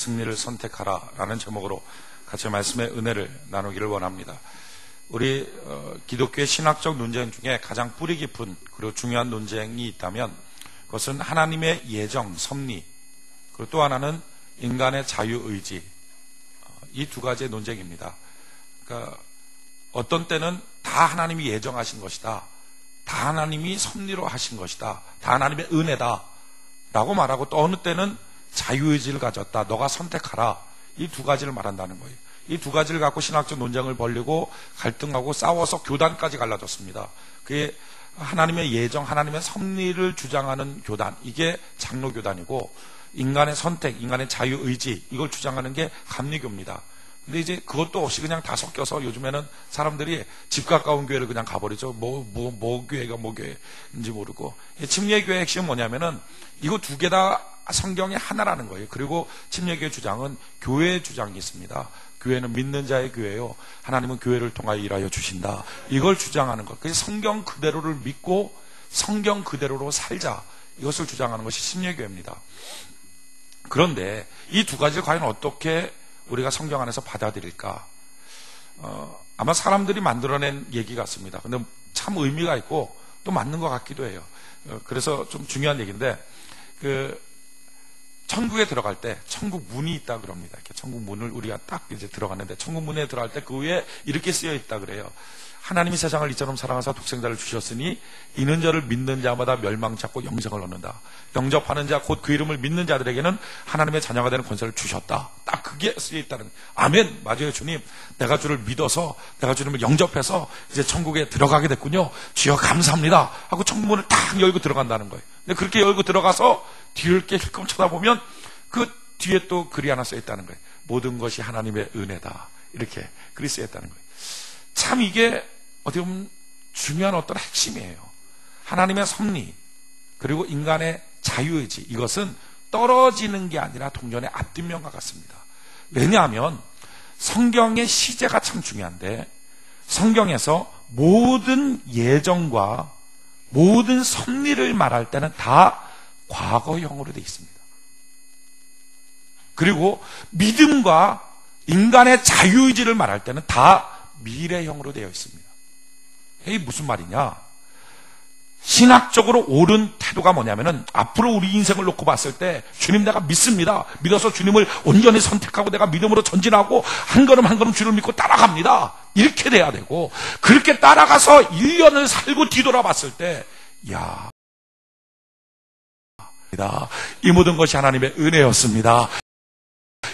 승리를 선택하라 라는 제목으로 같이 말씀의 은혜를 나누기를 원합니다. 우리 기독교의 신학적 논쟁 중에 가장 뿌리 깊은 그리고 중요한 논쟁이 있다면 그것은 하나님의 예정, 섭리, 그리고 또 하나는 인간의 자유의지, 이 두 가지의 논쟁입니다. 그러니까 어떤 때는 다 하나님이 예정하신 것이다, 다 하나님이 섭리로 하신 것이다, 다 하나님의 은혜다 라고 말하고, 또 어느 때는 자유의지를 가졌다, 너가 선택하라, 이 두 가지를 말한다는 거예요. 이 두 가지를 갖고 신학적 논쟁을 벌이고 갈등하고 싸워서 교단까지 갈라졌습니다. 그게 하나님의 예정, 하나님의 섭리를 주장하는 교단, 이게 장로교단이고, 인간의 선택, 인간의 자유의지, 이걸 주장하는 게 감리교입니다. 근데 이제 그것도 없이 그냥 다 섞여서 요즘에는 사람들이 집 가까운 교회를 그냥 가버리죠. 뭐 교회가 뭐 교회인지 모르고. 침례교회의 핵심은 뭐냐면은 이거 두 개 다 성경의 하나라는 거예요. 그리고 침례교회 주장은 교회의 주장이 있습니다. 교회는 믿는 자의 교회요, 하나님은 교회를 통하여 일하여 주신다, 이걸 주장하는 것. 그래서 성경 그대로를 믿고 성경 그대로로 살자, 이것을 주장하는 것이 침례교회입니다. 그런데 이 두 가지를 과연 어떻게 우리가 성경 안에서 받아들일까? 아마 사람들이 만들어낸 얘기 같습니다. 근데 참 의미가 있고 또 맞는 것 같기도 해요. 그래서 좀 중요한 얘기인데, 천국에 들어갈 때 천국 문이 있다 그럽니다. 이렇게 천국 문을 우리가 딱 이제 들어갔는데, 천국 문에 들어갈 때 그 위에 이렇게 쓰여 있다 그래요. 하나님이 세상을 이처럼 사랑하사 독생자를 주셨으니 이는 저를 믿는 자마다 멸망치 않고 영생을 얻는다. 영접하는 자 곧 그 이름을 믿는 자들에게는 하나님의 자녀가 되는 권세를 주셨다. 딱 그게 쓰여 있다는 거예요. 아멘, 맞아요 주님, 내가 주를 믿어서 내가 주님을 영접해서 이제 천국에 들어가게 됐군요, 주여 감사합니다 하고 천국문을 딱 열고 들어간다는 거예요. 근데 그렇게 열고 들어가서 뒤를 이렇게 힐끔 쳐다보면 그 뒤에 또 글이 하나 써 있다는 거예요. 모든 것이 하나님의 은혜다, 이렇게 글이 써 있다는 거예요. 참 이게 어떻게 보면 중요한 어떤 핵심이에요. 하나님의 섭리 그리고 인간의 자유의지, 이것은 떨어지는 게 아니라 동전의 앞뒷면과 같습니다. 왜냐하면 성경의 시제가 참 중요한데, 성경에서 모든 예정과 모든 섭리를 말할 때는 다 과거형으로 되어 있습니다. 그리고 믿음과 인간의 자유의지를 말할 때는 다 미래형으로 되어 있습니다. 이게 무슨 말이냐? 신학적으로 옳은 태도가 뭐냐면은, 앞으로 우리 인생을 놓고 봤을 때 주님 내가 믿습니다, 믿어서 주님을 온전히 선택하고 내가 믿음으로 전진하고 한 걸음 한 걸음 주를 믿고 따라갑니다, 이렇게 돼야 되고, 그렇게 따라가서 1년을 살고 뒤돌아봤을 때, 야, 이 모든 것이 하나님의 은혜였습니다,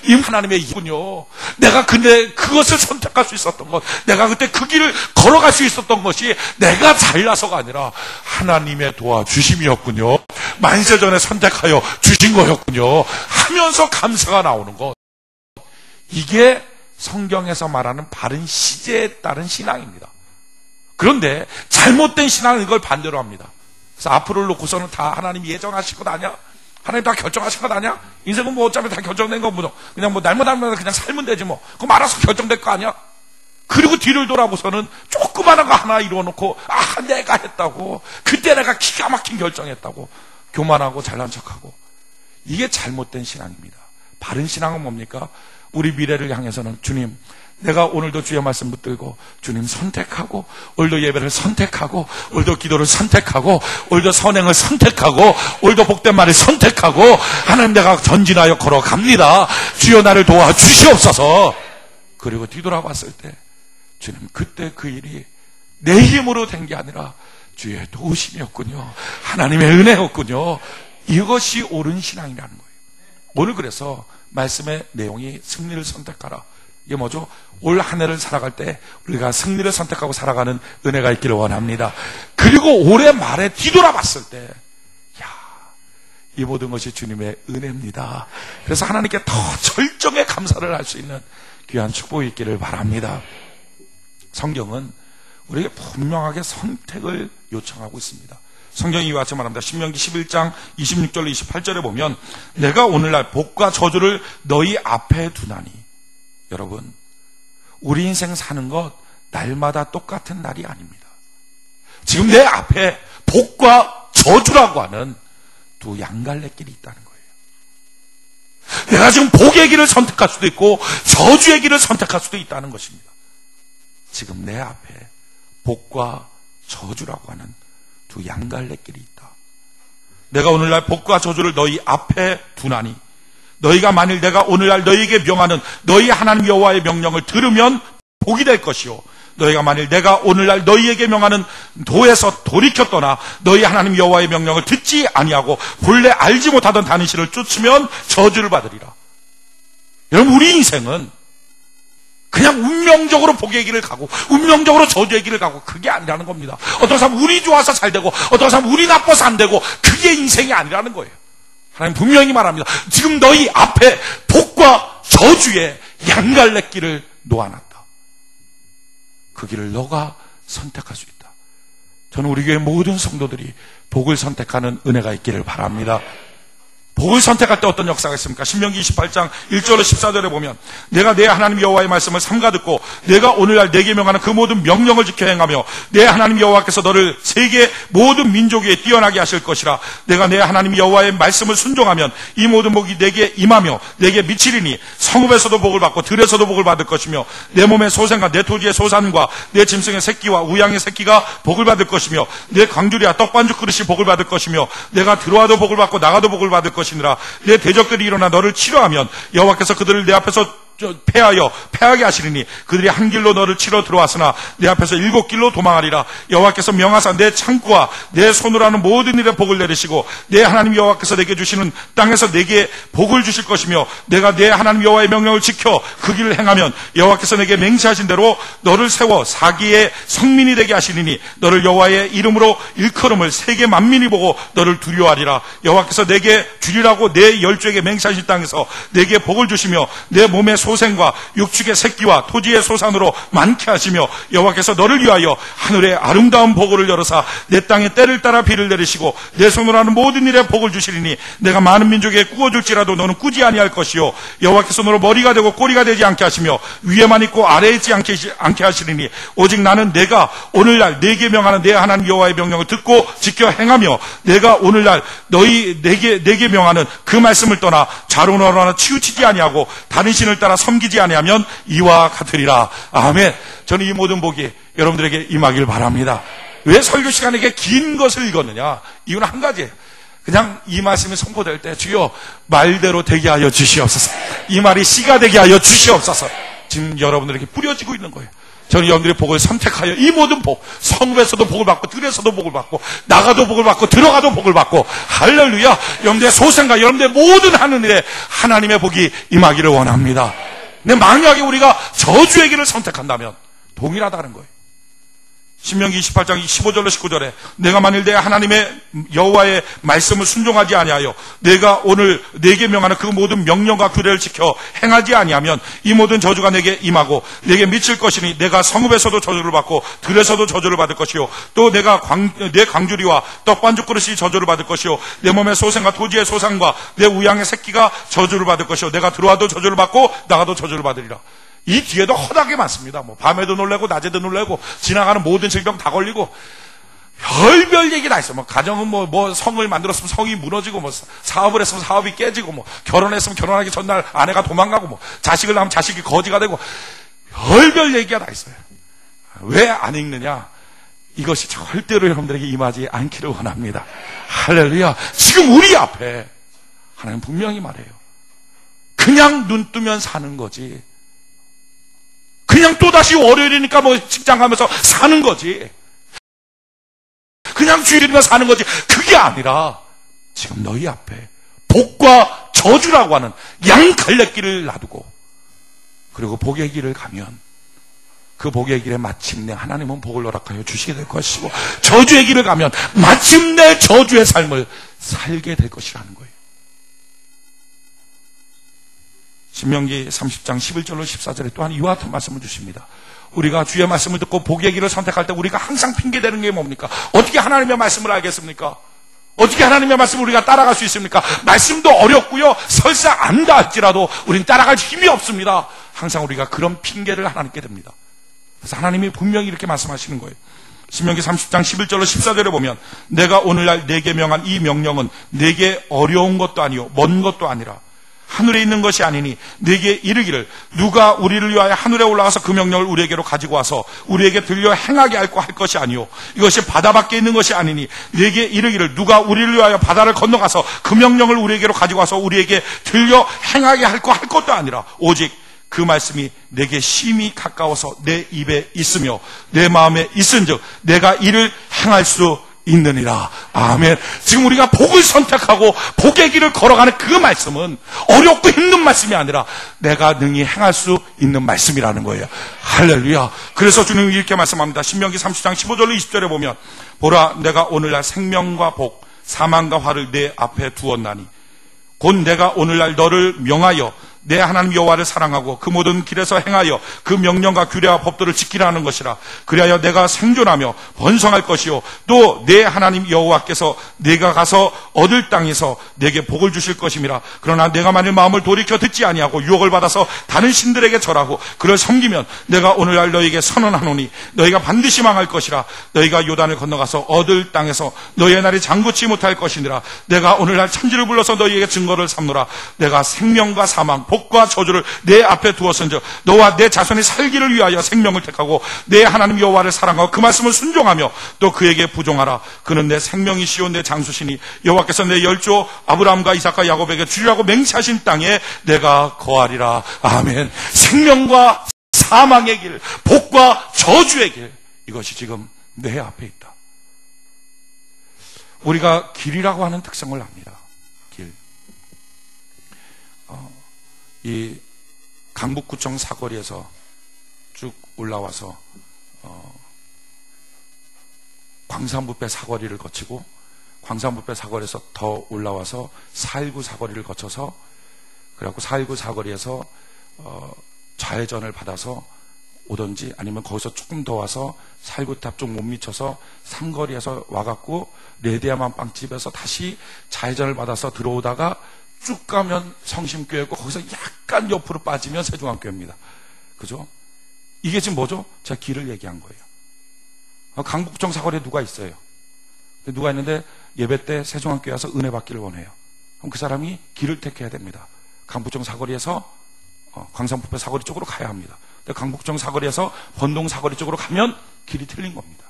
이 하나님의 이군요. 내가 근데 그것을 선택할 수 있었던 것, 내가 그때 그 길을 걸어갈 수 있었던 것이 내가 잘나서가 아니라 하나님의 도와주심이었군요, 만세전에 선택하여 주신 거였군요 하면서 감사가 나오는 것, 이게 성경에서 말하는 바른 시제에 따른 신앙입니다. 그런데 잘못된 신앙은 이걸 반대로 합니다. 그래서 앞으로를 놓고서는 다 하나님이 예정하실 것 아니야? 하나님 다 결정하신 것 아니야? 인생은 뭐 어차피 다 결정된 거, 뭐 그냥 뭐 날마다 그냥 살면 되지 뭐, 그럼 알아서 결정될 거 아니야? 그리고 뒤를 돌아보서는 조그마한 거 하나 이루어놓고, 아 내가 했다고, 그때 내가 기가 막힌 결정했다고 교만하고 잘난 척하고, 이게 잘못된 신앙입니다. 바른 신앙은 뭡니까? 우리 미래를 향해서는 주님, 내가 오늘도 주의 말씀 붙들고 주님 선택하고, 오늘도 예배를 선택하고, 오늘도 기도를 선택하고, 오늘도 선행을 선택하고, 오늘도 복된 말을 선택하고, 하나님 내가 전진하여 걸어갑니다, 주여 나를 도와주시옵소서. 그리고 뒤돌아봤을 때 주님, 그때 그 일이 내 힘으로 된 게 아니라 주의 도우심이었군요, 하나님의 은혜였군요. 이것이 옳은 신앙이라는 거예요. 오늘 그래서 말씀의 내용이 승리를 선택하라, 이게 뭐죠? 올 한 해를 살아갈 때 우리가 승리를 선택하고 살아가는 은혜가 있기를 원합니다. 그리고 올해 말에 뒤돌아봤을 때, 야, 이 모든 것이 주님의 은혜입니다. 그래서 하나님께 더 절정의 감사를 할 수 있는 귀한 축복이 있기를 바랍니다. 성경은 우리에게 분명하게 선택을 요청하고 있습니다. 성경이 이와 같이 말합니다. 신명기 11장 26절로 28절에 보면, 내가 오늘날 복과 저주를 너희 앞에 두나니. 여러분, 우리 인생 사는 것 날마다 똑같은 날이 아닙니다. 지금 내 앞에 복과 저주라고 하는 두 양갈래 길이 있다는 거예요. 내가 지금 복의 길을 선택할 수도 있고 저주의 길을 선택할 수도 있다는 것입니다. 지금 내 앞에 복과 저주라고 하는 두 양갈래길이 있다. 내가 오늘날 복과 저주를 너희 앞에 두나니 너희가 만일 내가 오늘날 너희에게 명하는 너희 하나님 여호와의 명령을 들으면 복이 될 것이요, 너희가 만일 내가 오늘날 너희에게 명하는 도에서 돌이켜 떠나 너희 하나님 여호와의 명령을 듣지 아니하고 본래 알지 못하던 다른 신을 쫓으면 저주를 받으리라. 여러분, 우리 인생은 그냥 운명적으로 복의 길을 가고 운명적으로 저주의 길을 가고 그게 아니라는 겁니다. 어떤 사람은 운이 좋아서 잘 되고 어떤 사람은 운이 나빠서 안 되고 그게 인생이 아니라는 거예요. 하나님 분명히 말합니다. 지금 너희 앞에 복과 저주의 양갈래길을 놓아놨다. 그 길을 너가 선택할 수 있다. 저는 우리 교회 모든 성도들이 복을 선택하는 은혜가 있기를 바랍니다. 복을 선택할 때 어떤 역사가 있습니까? 신명기 28장 1절로 14절에 보면 내가 내 하나님 여호와의 말씀을 삼가 듣고 내가 오늘날 내게 명하는 그 모든 명령을 지켜 행하며 내 하나님 여호와께서 너를 세계 모든 민족 위에 뛰어나게 하실 것이라. 내가 내 하나님 여호와의 말씀을 순종하면 이 모든 복이 내게 임하며 내게 미치리니 성읍에서도 복을 받고 들에서도 복을 받을 것이며 내 몸의 소생과 내 토지의 소산과 내 짐승의 새끼와 우양의 새끼가 복을 받을 것이며 내 광주리와 떡반죽 그릇이 복을 받을 것이며 내가 들어와도 복을 받고 나가도 복을 받을 것이며 내 대적들이 일어나 너를 치료하면 여호와께서 그들을 내 앞에서 패하게 하시리니 그들이 한 길로 너를 치러 들어왔으나 내 앞에서 7길로 도망하리라. 여호와께서 명하사 내 창고와 내 손으로 하는 모든 일에 복을 내리시고 내 하나님 여호와께서 내게 주시는 땅에서 내게 복을 주실 것이며 내가 내 하나님 여호와의 명령을 지켜 그 길을 행하면 여호와께서 내게 맹세하신 대로 너를 세워 사기의 성민이 되게 하시리니 너를 여호와의 이름으로 일컬음을 세계 만민이 보고 너를 두려워하리라. 여호와께서 내게 주리라고 내 열조에게 맹세하신 땅에서 내게 복을 주시며 내 몸의 소생과 육축의 새끼와 토지의 소산으로 많게 하시며 여호와께서 너를 위하여 하늘의 아름다운 보고를 열어사 내 땅에 때를 따라 비를 내리시고 내 손으로 하는 모든 일에 복을 주시리니 내가 많은 민족에게 꾸어줄지라도 너는 꾸지 아니할 것이요 여호와께서 너로 머리가 되고 꼬리가 되지 않게 하시며 위에만 있고 아래에 있지 않게 하시리니 오직 나는 내가 오늘날 내게 명하는 내 하나님 여호와의 명령을 듣고 지켜 행하며 내가 오늘날 내게 명하는 그 말씀을 떠나 좌로나로 하나 치우치지 아니하고 다른 신을 따라 섬기지 아니하면 이와 같으리라. 아멘. 저는 이 모든 복이 여러분들에게 임하길 바랍니다. 왜 설교 시간에 이렇게 긴 것을 읽었느냐? 이유는 한 가지예요. 그냥 이 말씀이 선포될 때 주여 말대로 되게 하여 주시옵소서. 이 말이 씨가 되게 하여 주시옵소서. 지금 여러분들에게 뿌려지고 있는 거예요. 저는 여러분들의 복을 선택하여 이 모든 복, 성읍에서도 복을 받고 들에서도 복을 받고 나가도 복을 받고 들어가도 복을 받고 할렐루야. 여러분들의 소생과 여러분들의 모든 하는 일에 하나님의 복이 임하기를 원합니다. 근데 만약에 우리가 저주의 길을 선택한다면 동일하다는 거예요. 신명기 28장 15절로 19절에 내가 만일 내 하나님의 여호와의 말씀을 순종하지 아니하여 내가 오늘 내게 명하는 그 모든 명령과 규례를 지켜 행하지 아니하면 이 모든 저주가 내게 임하고 내게 미칠 것이니 내가 성읍에서도 저주를 받고 들에서도 저주를 받을 것이요 또 내가 내 광주리와 떡반죽 그릇이 저주를 받을 것이요 내 몸의 소생과 토지의 소산과 내 우양의 새끼가 저주를 받을 것이요 내가 들어와도 저주를 받고 나가도 저주를 받으리라. 이 뒤에도 허다하게 많습니다. 밤에도 놀래고 낮에도 놀래고 지나가는 모든 질병 다 걸리고 별별 얘기 다 있어. 가정은 성을 만들었으면 성이 무너지고 사업을 했으면 사업이 깨지고 결혼했으면 결혼하기 전날 아내가 도망가고 자식을 낳으면 자식이 거지가 되고 별별 얘기가 다 있어요. 왜 안 읽느냐? 이것이 절대로 여러분들에게 임하지 않기를 원합니다. 할렐루야. 지금 우리 앞에 하나님 분명히 말해요. 그냥 눈 뜨면 사는 거지. 그냥 또다시 월요일이니까 직장 가면서 사는 거지. 그냥 주일이면 사는 거지. 그게 아니라 지금 너희 앞에 복과 저주라고 하는 양갈래길을 놔두고 그리고 복의 길을 가면 그 복의 길에 마침내 하나님은 복을 허락하여 주시게 될 것이고 저주의 길을 가면 마침내 저주의 삶을 살게 될 것이라는 거예요. 신명기 30장 11절로 14절에 또한 이와 같은 말씀을 주십니다. 우리가 주의 말씀을 듣고 복의 길을 선택할 때 우리가 항상 핑계대는 게 뭡니까? 어떻게 하나님의 말씀을 알겠습니까? 어떻게 하나님의 말씀을 우리가 따라갈 수 있습니까? 말씀도 어렵고요. 설사 안다 할지라도 우린 따라갈 힘이 없습니다. 항상 우리가 그런 핑계를 하나님께 댑니다. 그래서 하나님이 분명히 이렇게 말씀하시는 거예요. 신명기 30장 11절로 14절에 보면 내가 오늘날 내게 명한 이 명령은 내게 어려운 것도 아니요 먼 것도 아니라 하늘에 있는 것이 아니니 네게 이르기를 누가 우리를 위하여 하늘에 올라가서 그 명령을 우리에게로 가지고 와서 우리에게 들려 행하게 할 것이 아니요 이것이 바다 밖에 있는 것이 아니니 네게 이르기를 누가 우리를 위하여 바다를 건너가서 그 명령을 우리에게로 가지고 와서 우리에게 들려 행하게 할 것도 아니라 오직 그 말씀이 내게 심히 가까워서 내 입에 있으며 내 마음에 있은즉 내가 이를 행할 수 있느니라. 아멘. 지금 우리가 복을 선택하고 복의 길을 걸어가는 그 말씀은 어렵고 힘든 말씀이 아니라 내가 능히 행할 수 있는 말씀이라는 거예요. 할렐루야. 그래서 주님이 이렇게 말씀합니다. 신명기 30장 15절로 20절에 보면 보라 내가 오늘날 생명과 복 사망과 화를 내 앞에 두었나니 곧 내가 오늘날 너를 명하여 내 하나님 여호와를 사랑하고 그 모든 길에서 행하여 그 명령과 규례와 법도를 지키라는 것이라. 그리하여 내가 생존하며 번성할 것이요 또 내 하나님 여호와께서 내가 가서 얻을 땅에서 내게 복을 주실 것임이라. 그러나 내가 만일 마음을 돌이켜 듣지 아니하고 유혹을 받아서 다른 신들에게 절하고 그를 섬기면 내가 오늘날 너희에게 선언하노니 너희가 반드시 망할 것이라. 너희가 요단을 건너가서 얻을 땅에서 너희의 날이 장구치 못할 것이니라. 내가 오늘날 천지를 불러서 너희에게 증거를 삼노라. 내가 생명과 사망 복과 저주를 내 앞에 두었은즉 너와 내 자손이 살기를 위하여 생명을 택하고 내 하나님 여호와를 사랑하고 그 말씀을 순종하며 또 그에게 부종하라. 그는 내 생명이시오 내 장수시니 여호와께서 내 열조 아브라함과 이삭과 야곱에게 주리라고 맹세하신 땅에 내가 거하리라. 아멘. 생명과 사망의 길, 복과 저주의 길, 이것이 지금 내 앞에 있다. 우리가 길이라고 하는 특성을 압니다. 길. 이 강북구청 사거리에서 쭉 올라와서 광산부패 사거리를 거치고 광산부패 사거리에서 더 올라와서 419 사거리를 거쳐서 그래갖고 419 사거리에서 좌회전을 받아서 오든지 아니면 거기서 조금 더 와서 419 탑 쪽 못 미쳐서 삼거리에서 와갖고 레디아만 빵집에서 다시 좌회전을 받아서 들어오다가 쭉 가면 성심교회고 거기서 약간 옆으로 빠지면 세종학교입니다. 그죠? 이게 지금 뭐죠? 제가 길을 얘기한 거예요. 강북구청 사거리에 누가 있어요. 누가 있는데 예배 때 세종학교에 와서 은혜 받기를 원해요. 그럼 그 사람이 길을 택해야 됩니다. 강북구청 사거리에서 광산부패 사거리 쪽으로 가야 합니다. 근데 강북구청 사거리에서 번동 사거리 쪽으로 가면 길이 틀린 겁니다.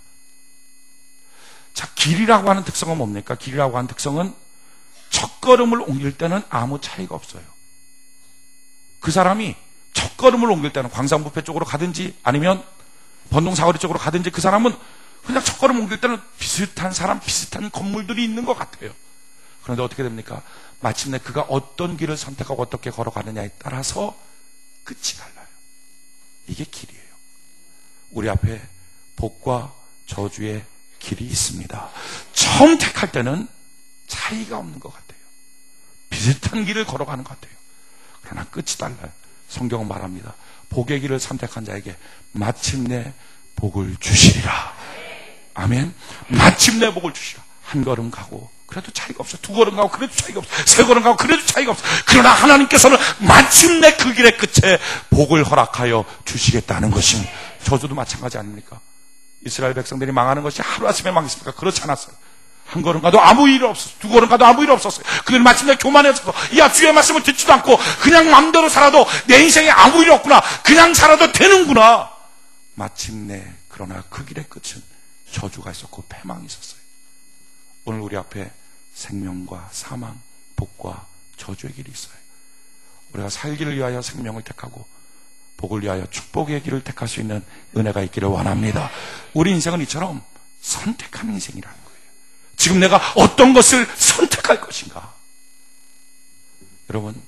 자, 길이라고 하는 특성은 뭡니까? 길이라고 하는 특성은 첫걸음을 옮길 때는 아무 차이가 없어요. 그 사람이 첫걸음을 옮길 때는 광산부패 쪽으로 가든지 아니면 번동사거리 쪽으로 가든지 그 사람은 그냥 첫걸음 옮길 때는 비슷한 사람, 비슷한 건물들이 있는 것 같아요. 그런데 어떻게 됩니까? 마침내 그가 어떤 길을 선택하고 어떻게 걸어가느냐에 따라서 끝이 달라요. 이게 길이에요. 우리 앞에 복과 저주의 길이 있습니다. 처음 택할 때는 차이가 없는 것 같아요. 비슷한 길을 걸어가는 것 같아요. 그러나 끝이 달라요. 성경은 말합니다. 복의 길을 선택한 자에게 마침내 복을 주시리라. 아멘. 마침내 복을 주시라. 한 걸음 가고 그래도 차이가 없어요. 두 걸음 가고 그래도 차이가 없어요. 세 걸음 가고 그래도 차이가 없어요. 그러나 하나님께서는 마침내 그 길의 끝에 복을 허락하여 주시겠다는 것입니다. 저주도 마찬가지 아닙니까? 이스라엘 백성들이 망하는 것이 하루아침에 망했습니까? 그렇지 않았어요. 한 걸음 가도 아무 일 없었어요. 두 걸음 가도 아무 일 없었어요. 그들은 마침내 교만해서 야 주의 말씀을 듣지도 않고 그냥 마음대로 살아도 내 인생에 아무 일 없구나. 그냥 살아도 되는구나. 마침내 그러나 그 길의 끝은 저주가 있었고 패망이 있었어요. 오늘 우리 앞에 생명과 사망, 복과 저주의 길이 있어요. 우리가 살기를 위하여 생명을 택하고 복을 위하여 축복의 길을 택할 수 있는 은혜가 있기를 원합니다. 우리 인생은 이처럼 선택하는 인생이라는 거예요. 지금 내가 어떤 것을 선택할 것인가? 여러분,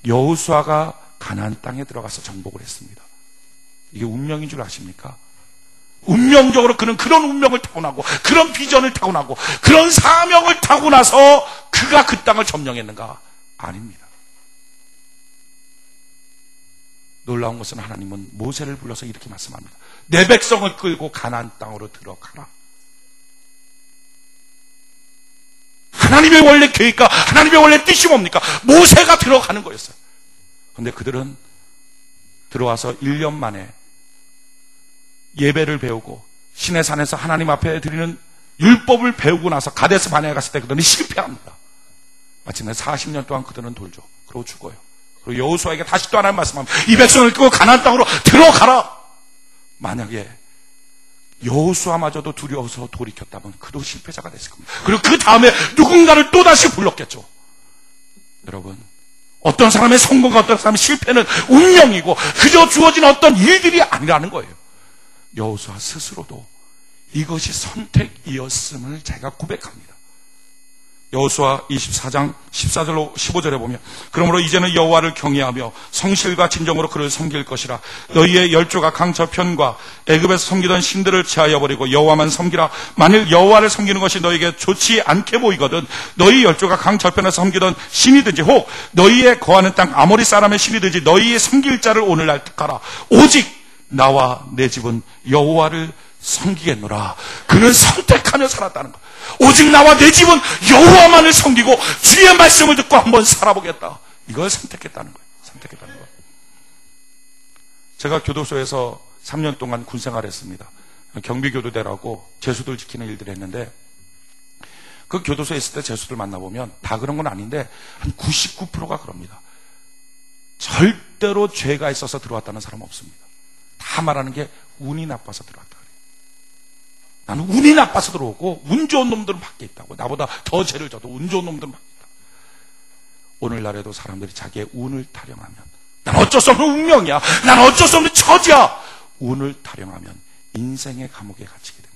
여호수아가 가나안 땅에 들어가서 정복을 했습니다. 이게 운명인 줄 아십니까? 운명적으로 그는 그런 운명을 타고나고 그런 비전을 타고나고 그런 사명을 타고나서 그가 그 땅을 점령했는가? 아닙니다. 놀라운 것은 하나님은 모세를 불러서 이렇게 말씀합니다. 내 백성을 끌고 가나안 땅으로 들어가라. 하나님의 원래 계획과 하나님의 원래 뜻이 뭡니까? 모세가 들어가는 거였어요. 그런데 그들은 들어와서 1년 만에 예배를 배우고 신의 산에서 하나님 앞에 드리는 율법을 배우고 나서 가데스 바네아에 갔을 때 그들은 실패합니다. 마침내 40년 동안 그들은 돌죠. 그러고 죽어요. 그리고 여호수아에게 다시 또 하나님 말씀합니다. 이 백성을 이끌고 가나안 땅으로 들어가라. 만약에 여호수아마저도 두려워서 돌이켰다면 그도 실패자가 됐을 겁니다. 그리고 그 다음에 누군가를 또다시 불렀겠죠. 여러분, 어떤 사람의 성공과 어떤 사람의 실패는 운명이고 그저 주어진 어떤 일들이 아니라는 거예요. 여호수아 스스로도 이것이 선택이었음을 제가 고백합니다. 여호수아 24장 14절로 15절에 보면 그러므로 이제는 여호와를 경외하며 성실과 진정으로 그를 섬길 것이라. 너희의 열조가 강저편과 애굽에서 섬기던 신들을 제하여 버리고 여호와만 섬기라. 만일 여호와를 섬기는 것이 너희에게 좋지 않게 보이거든 너희 열조가 강저편에서 섬기던 신이든지 혹 너희의 거하는 땅 아모리 사람의 신이든지 너희의 섬길 자를 오늘날 택하라. 오직 나와 내 집은 여호와를 섬기겠노라. 그는 선택하며 살았다는 것. 오직 나와 내 집은 여호와만을 섬기고 주의 말씀을 듣고 한번 살아보겠다. 이걸 선택했다는 거예요. 선택했다는 거. 제가 교도소에서 3년 동안 군생활했습니다. 경비교도대라고 죄수들 지키는 일들을 했는데 그 교도소에 있을 때 죄수들 만나보면 다 그런 건 아닌데 한 99%가 그럽니다. 절대로 죄가 있어서 들어왔다는 사람은 없습니다. 다 말하는 게 운이 나빠서 들어왔다. 나는 운이 나빠서 들어오고 운 좋은 놈들은 밖에 있다고. 나보다 더 죄를 져도 운 좋은 놈들은 밖에 있다. 오늘날에도 사람들이 자기의 운을 타령하면 난 어쩔 수 없는 운명이야. 난 어쩔 수 없는 처지야. 운을 타령하면 인생의 감옥에 갇히게 됩니다.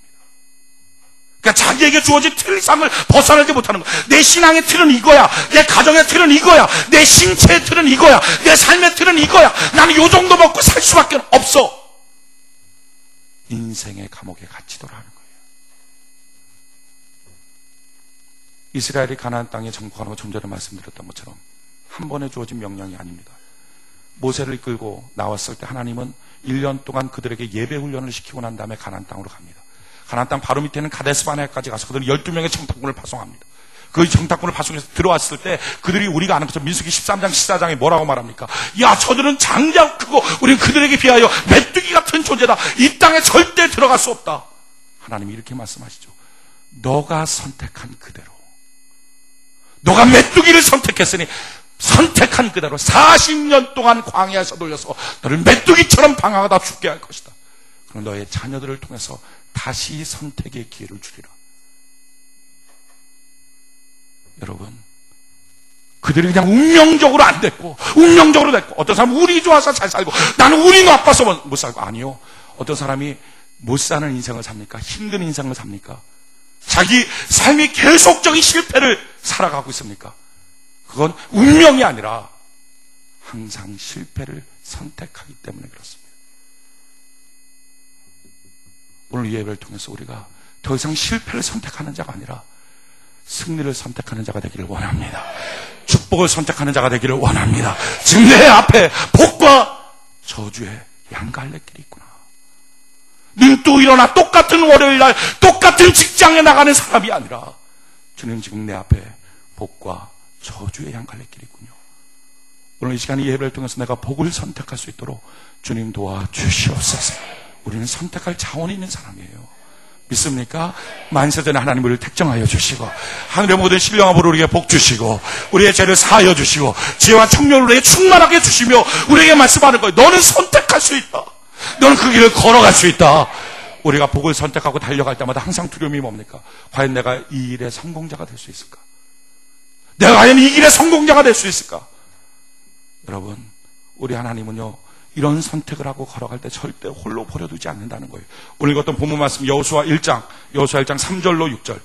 그러니까 자기에게 주어진 틀 이상을 벗어나지 못하는 거야. 내 신앙의 틀은 이거야. 내 가정의 틀은 이거야. 내 신체의 틀은 이거야. 내 삶의 틀은 이거야. 나는 요 정도 먹고 살 수밖에 없어. 인생의 감옥에 갇히도록 하는 거예요. 이스라엘이 가나안 땅에 정복하는 것 좀 전에 말씀드렸던 것처럼 한 번에 주어진 명령이 아닙니다. 모세를 이끌고 나왔을 때 하나님은 1년 동안 그들에게 예배 훈련을 시키고 난 다음에 가나안 땅으로 갑니다. 가나안 땅 바로 밑에는 가데스바네아까지 가서 그들은 12명의 청탁군을 파송합니다. 그 청탁군을 파송해서 들어왔을 때 그들이 우리가 아는 것처럼 민수기 13장 14장에 뭐라고 말합니까? 야, 저들은 장작 크고 우리는 그들에게 비하여 메뚜기 같은 존재다. 이 땅에 절대 들어갈 수 없다. 하나님이 이렇게 말씀하시죠. 너가 선택한 그대로, 너가 메뚜기를 선택했으니 선택한 그대로 40년 동안 광야에서 돌려서 너를 메뚜기처럼 방황하다 죽게 할 것이다. 그럼 너의 자녀들을 통해서 다시 선택의 기회를 주리라. 여러분, 그들이 그냥 운명적으로 안 됐고 운명적으로 됐고, 어떤 사람은 운이 좋아서 잘 살고 나는 운이 나빠서 못 살고. 아니요, 어떤 사람이 못 사는 인생을 삽니까? 힘든 인생을 삽니까? 자기 삶이 계속적인 실패를 살아가고 있습니까? 그건 운명이 아니라 항상 실패를 선택하기 때문에 그렇습니다. 오늘 이 예배를 통해서 우리가 더 이상 실패를 선택하는 자가 아니라 승리를 선택하는 자가 되기를 원합니다. 축복을 선택하는 자가 되기를 원합니다. 지금 내 앞에 복과 저주의 양갈래길이 있구나. 는 또 일어나 똑같은 월요일날 똑같은 직장에 나가는 사람이 아니라 주님, 지금 내 앞에 복과 저주의 양갈래길이 있군요. 오늘 이 시간 이 예배를 통해서 내가 복을 선택할 수 있도록 주님 도와주시옵소서. 우리는 선택할 자원이 있는 사람이에요. 믿습니까? 만세전에 하나님 우리를 택정하여 주시고 하늘의 모든 신령함으로 우리에게 복 주시고 우리의 죄를 사하여 주시고 지혜와 청명을 우리에게 충만하게 주시며 우리에게 말씀하는 거예요. 너는 선택할 수 있다. 너는 그 길을 걸어갈 수 있다. 우리가 복을 선택하고 달려갈 때마다 항상 두려움이 뭡니까? 과연 내가 이 일의 성공자가 될 수 있을까? 내가 과연 이 길의 성공자가 될 수 있을까? 여러분, 우리 하나님은요, 이런 선택을 하고 걸어갈 때 절대 홀로 버려두지 않는다는 거예요. 오늘 읽었던 본문 말씀 여호수아 1장 3절로 6절.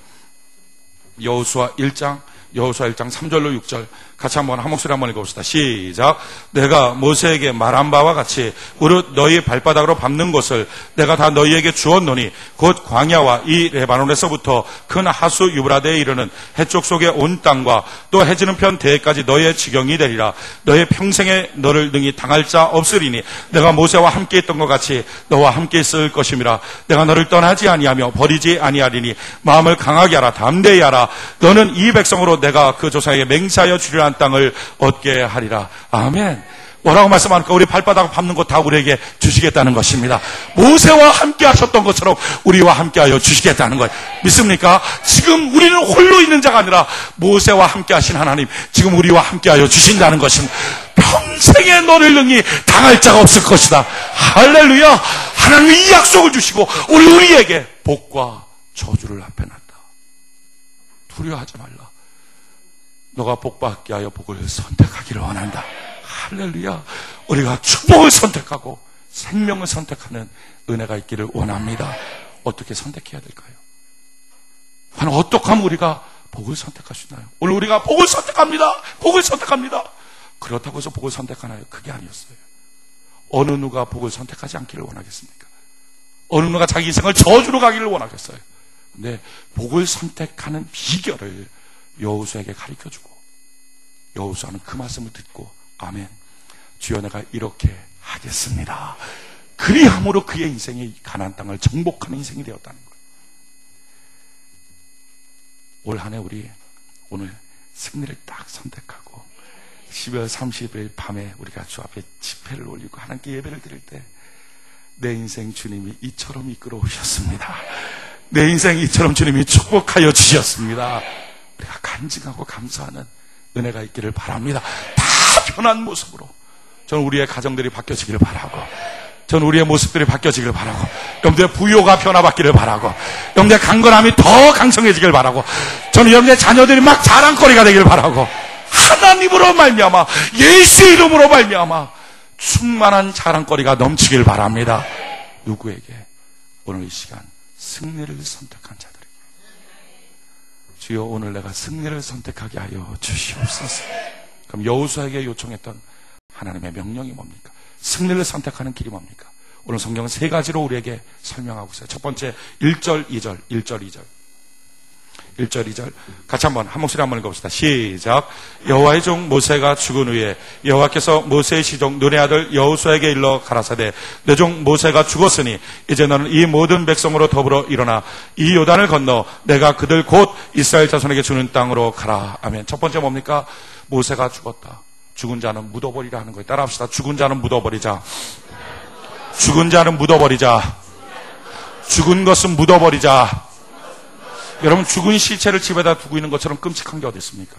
여호수아 1장 3절로 6절 같이 한번 한 목소리 한번 읽어봅시다. 시작. 내가 모세에게 말한 바와 같이 무릇 너희 발바닥으로 밟는 곳을 내가 다 너희에게 주었노니 곧 광야와 이 레바논에서부터 큰 하수 유브라데에 이르는 해쪽 속의 온 땅과 또 해지는 편 대해까지 너희의 지경이 되리라. 너희 평생에 너를 능히 당할 자 없으리니 내가 모세와 함께 있던 것 같이 너와 함께 있을 것임이라. 내가 너를 떠나지 아니하며 버리지 아니하리니 마음을 강하게 하라. 담대히 하라. 너는 이 백성으로 내가 그 조상에게 맹세하여 주리라는 땅을 얻게 하리라. 아멘. 뭐라고 말씀하니까 우리 발바닥을 밟는 것 다 우리에게 주시겠다는 것입니다. 모세와 함께 하셨던 것처럼 우리와 함께 하여 주시겠다는 거예요. 믿습니까? 지금 우리는 홀로 있는 자가 아니라 모세와 함께 하신 하나님, 지금 우리와 함께 하여 주신다는 것입니다. 평생에 너를 능히 당할 자가 없을 것이다. 할렐루야. 하나님이 이 약속을 주시고 오늘 우리에게 복과 저주를 앞에 놨다. 두려워하지 말라. 너가 복받게 하여 복을 선택하기를 원한다. 할렐루야. 우리가 축복을 선택하고 생명을 선택하는 은혜가 있기를 원합니다. 어떻게 선택해야 될까요? 어떻게 하면 우리가 복을 선택할 수 있나요? 오늘 우리가 복을 선택합니다. 복을 선택합니다. 그렇다고 해서 복을 선택하나요? 그게 아니었어요. 어느 누가 복을 선택하지 않기를 원하겠습니까? 어느 누가 자기 인생을 저주로 가기를 원하겠어요? 근데 복을 선택하는 비결을 여호수아에게 가르쳐주고 여호수아는 그 말씀을 듣고 아멘, 주여 내가 이렇게 하겠습니다. 그리함으로 그의 인생이 가나안 땅을 정복하는 인생이 되었다는 거예요. 올 한 해 우리 오늘 승리를 딱 선택하고 12월 30일 밤에 우리가 주 앞에 집회를 올리고 하나님께 예배를 드릴 때 내 인생 주님이 이처럼 이끌어 오셨습니다. 내 인생 이처럼 주님이 축복하여 주셨습니다. 우리가 간증하고 감사하는 은혜가 있기를 바랍니다. 다 변한 모습으로 저는 우리의 가정들이 바뀌어지기를 바라고, 저는 우리의 모습들이 바뀌어지기를 바라고, 여러분들의 부요가 변화받기를 바라고, 여러분들의 강건함이 더 강성해지기를 바라고, 저는 여러분들의 자녀들이 막 자랑거리가 되기를 바라고, 하나님으로 말미암아 예수 이름으로 말미암아 충만한 자랑거리가 넘치길 바랍니다. 누구에게? 오늘 이 시간 승리를 선택한 자들에게. 주여 오늘 내가 승리를 선택하게 하여 주시옵소서. 그럼 여호수아에게 요청했던 하나님의 명령이 뭡니까? 승리를 선택하는 길이 뭡니까? 오늘 성경은 세 가지로 우리에게 설명하고 있어요. 첫 번째 1절 2절 1절 2절 1절 2절 같이 한 목소리 한번 읽어봅시다. 시작. 여호와의 종 모세가 죽은 후에 여호와께서 모세의 시종 눈의 아들 여호수아에게 일러 가라사대 내 종 모세가 죽었으니 이제 너는 이 모든 백성으로 더불어 일어나 이 요단을 건너 내가 그들 곧 이스라엘 자손에게 주는 땅으로 가라. 아멘. 첫 번째 뭡니까? 모세가 죽었다. 죽은 자는 묻어버리라 하는 거예요. 따라합시다. 죽은 자는 묻어버리자. 죽은 자는 묻어버리자. 죽은 것은 묻어버리자. 여러분, 죽은 시체를 집에다 두고 있는 것처럼 끔찍한 게 어디 있습니까?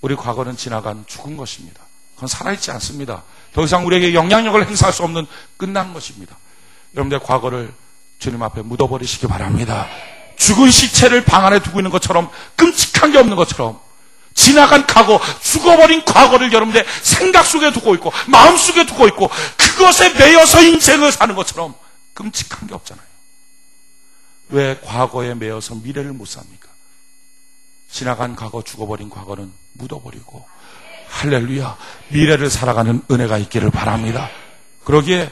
우리 과거는 지나간 죽은 것입니다. 그건 살아있지 않습니다. 더 이상 우리에게 영향력을 행사할 수 없는 끝난 것입니다. 여러분들의 과거를 주님 앞에 묻어버리시기 바랍니다. 죽은 시체를 방 안에 두고 있는 것처럼, 끔찍한 게 없는 것처럼, 지나간 과거, 죽어버린 과거를 여러분들의 생각 속에 두고 있고 마음 속에 두고 있고 그것에 매여서 인생을 사는 것처럼 끔찍한 게 없잖아요. 왜 과거에 매여서 미래를 못 삽니까? 지나간 과거, 죽어버린 과거는 묻어버리고 할렐루야, 미래를 살아가는 은혜가 있기를 바랍니다. 그러기에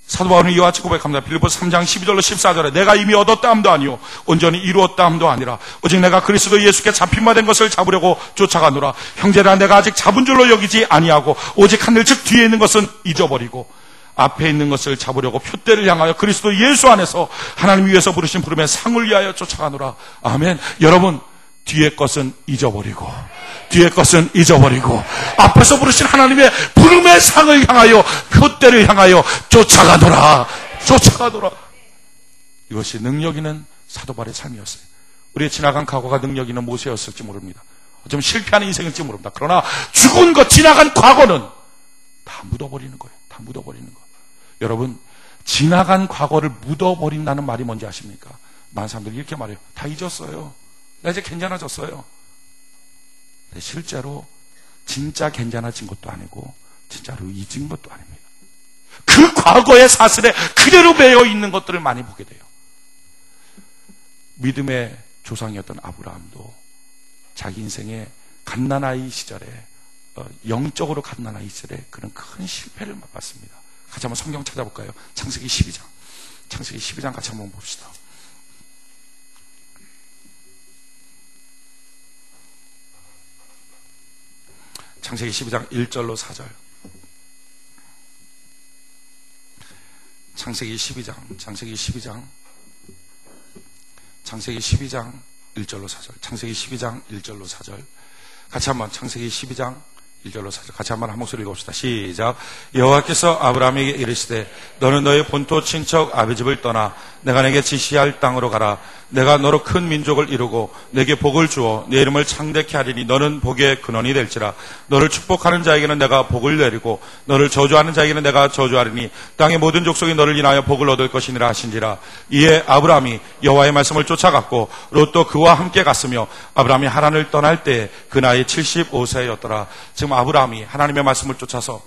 사도 바울은 이와 같이 고백합니다. 빌립보서 3장 12절로 14절에 내가 이미 얻었다 함도 아니요 온전히 이루었다 함도 아니라 오직 내가 그리스도 예수께 잡힌 바 된 것을 잡으려고 쫓아가노라. 형제라 내가 아직 잡은 줄로 여기지 아니하고 오직 하늘 즉 뒤에 있는 것은 잊어버리고 앞에 있는 것을 잡으려고 표대를 향하여 그리스도 예수 안에서 하나님 위에서 부르신 부름의 상을 위하여 쫓아가노라. 아멘. 여러분, 뒤의 것은 잊어버리고 뒤의 것은 잊어버리고 앞에서 부르신 하나님의 부름의 상을 향하여 표대를 향하여 쫓아가노라. 쫓아가노라. 이것이 능력 있는 사도 바울의 삶이었어요. 우리의 지나간 과거가 능력 있는 모세였을지 모릅니다. 좀 실패하는 인생일지 모릅니다. 그러나 죽은 것, 지나간 과거는 다 묻어버리는 거예요. 다 묻어버리는 거. 여러분, 지나간 과거를 묻어버린다는 말이 뭔지 아십니까? 많은 사람들이 이렇게 말해요. 다 잊었어요. 나 이제 괜찮아졌어요. 근데 실제로 진짜 괜찮아진 것도 아니고 진짜로 잊은 것도 아닙니다. 그 과거의 사슬에 그대로 매여 있는 것들을 많이 보게 돼요. 믿음의 조상이었던 아브라함도 자기 인생의 갓난아이 시절에, 영적으로 갓난아이 시절에 그런 큰 실패를 맛봤습니다. 같이 한번 성경 찾아볼까요? 창세기 12장. 창세기 12장 같이 한번 봅시다. 창세기 12장 1절로 4절. 창세기 12장 1절로 4절. 창세기 12장 1절로 4절. 같이 한번 창세기 12장 1절로 4절 같이 한번 한 목소리 읽어봅시다. 시작. 여호와께서 아브라함에게 이르시되 너는 너의 본토 친척 아비 집을 떠나 내가 내게 지시할 땅으로 가라. 내가 너로 큰 민족을 이루고 내게 복을 주어 내 이름을 창대케 하리니 너는 복의 근원이 될지라. 너를 축복하는 자에게는 내가 복을 내리고 너를 저주하는 자에게는 내가 저주하리니 땅의 모든 족속이 너를 인하여 복을 얻을 것이니라 하신지라. 이에 아브라함이 여호와의 말씀을 쫓아갔고 롯도 그와 함께 갔으며 아브라함이 하란을 떠날 때 그 나이 75세였더라. 지금 아브라함이 하나님의 말씀을 쫓아서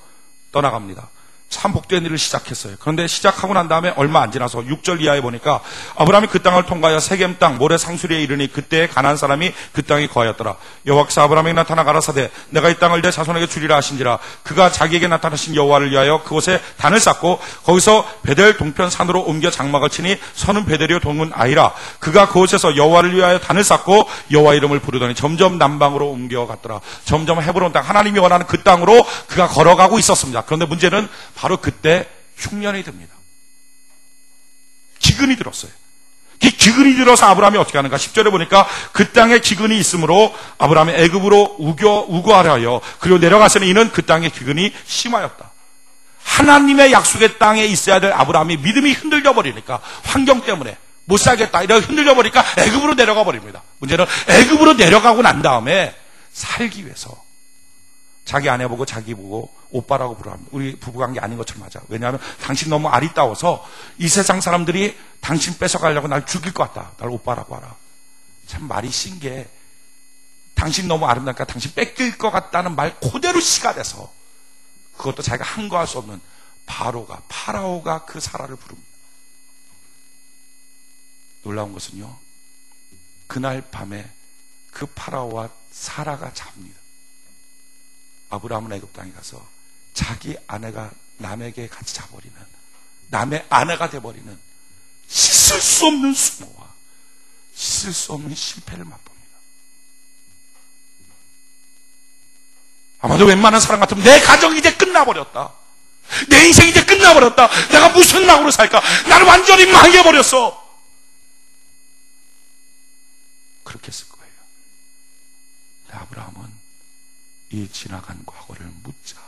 떠나갑니다. 참 복된 일을 시작했어요. 그런데 시작하고 난 다음에 얼마 안 지나서 6절 이하에 보니까 아브라함이 그 땅을 통과하여 세겜 땅 모래 상수리에 이르니 그때에 가나안 사람이 그 땅에 거하였더라. 여호와께서 아브라함에게 나타나 가라사대 내가 이 땅을 내 자손에게 주리라 하신지라. 그가 자기에게 나타나신 여호와를 위하여 그곳에 단을 쌓고 거기서 베델 동편 산으로 옮겨 장막을 치니 선은 베델이요 동은 아이라. 그가 그곳에서 여호와를 위하여 단을 쌓고 여호와 이름을 부르더니 점점 남방으로 옮겨갔더라. 점점 헤브론 땅 하나님이 원하는 그 땅으로 그가 걸어가고 있었습니다. 그런데 문제는 바로 그때 흉년이 듭니다. 기근이 들었어요. 이 기근이 들어서 아브라함이 어떻게 하는가? 10절에 보니까 그 땅에 기근이 있으므로 아브라함이 애굽으로 우거하려 하여 그리고 내려가서는 이는 그 땅에 기근이 심하였다. 하나님의 약속의 땅에 있어야 될 아브라함이 믿음이 흔들려 버리니까 환경 때문에 못 살겠다 이렇게 흔들려 버리니까 애굽으로 내려가 버립니다. 문제는 애굽으로 내려가고 난 다음에 살기 위해서 자기 아내 보고 자기 보고 오빠라고 부르합니다. 우리 부부관계 아닌 것처럼 하자. 왜냐하면 당신 너무 아리따워서 이 세상 사람들이 당신 뺏어가려고 날 죽일 것 같다. 날 오빠라고 하라. 참 말이 신게 당신 너무 아름다우니까 당신 뺏길 것 같다는 말 그대로 씨가 돼서 그것도 자기가 항거할 수 없는 파라오가 그 사라를 부릅니다. 놀라운 것은요, 그날 밤에 그 파라오와 사라가 잡니다. 아브라함은 애굽 땅에 가서 자기 아내가 남에게 같이 자버리는, 남의 아내가 돼버리는 씻을 수 없는 수모와 씻을 수 없는 실패를 맛봅니다. 아마도 웬만한 사람 같으면 내 가정이 이제 끝나버렸다, 내 인생이 이제 끝나버렸다, 내가 무슨 낙으로 살까, 나는 완전히 망해버렸어, 그렇게 했을 거예요. 근데 아브라함은 이 지나간 과거를 묻자.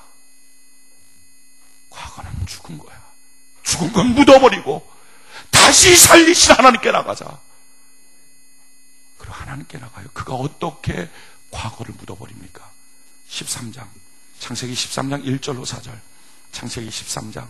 과거는 죽은 거야. 죽은 건 묻어버리고 다시 살리신 하나님께 나가자. 그리고 하나님께 나가요. 그가 어떻게 과거를 묻어버립니까? 13장 창세기 13장 1절로 4절, 창세기 13장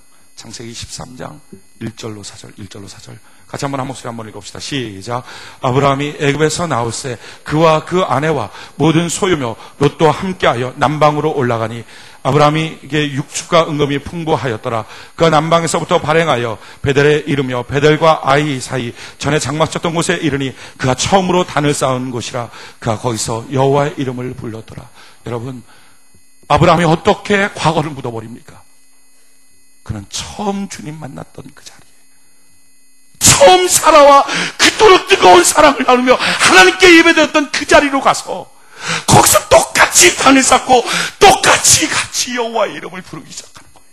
1절로 4절 같이 한번 한 목소리 한번 읽읍시다. 시작. 아브라함이 애굽에서 나올새 그와 그 아내와 모든 소유며 롯도 함께하여 남방으로 올라가니 아브라함에게 육축과 은금이 풍부하였더라. 그가 남방에서부터 발행하여 베델에 이르며 베델과 아이 사이 전에 장막 쳤던 곳에 이르니 그가 처음으로 단을 쌓은 곳이라. 그가 거기서 여호와의 이름을 불렀더라. 여러분, 아브라함이 어떻게 과거를 묻어버립니까? 그는 처음 주님 만났던 그 자리에, 처음 사라와 그토록 뜨거운 사랑을 나누며 하나님께 예배드렸던 그 자리로 가서 거기서 똑같이 단을 쌓고 똑같이 같이 여호와의 이름을 부르기 시작하는 거예요.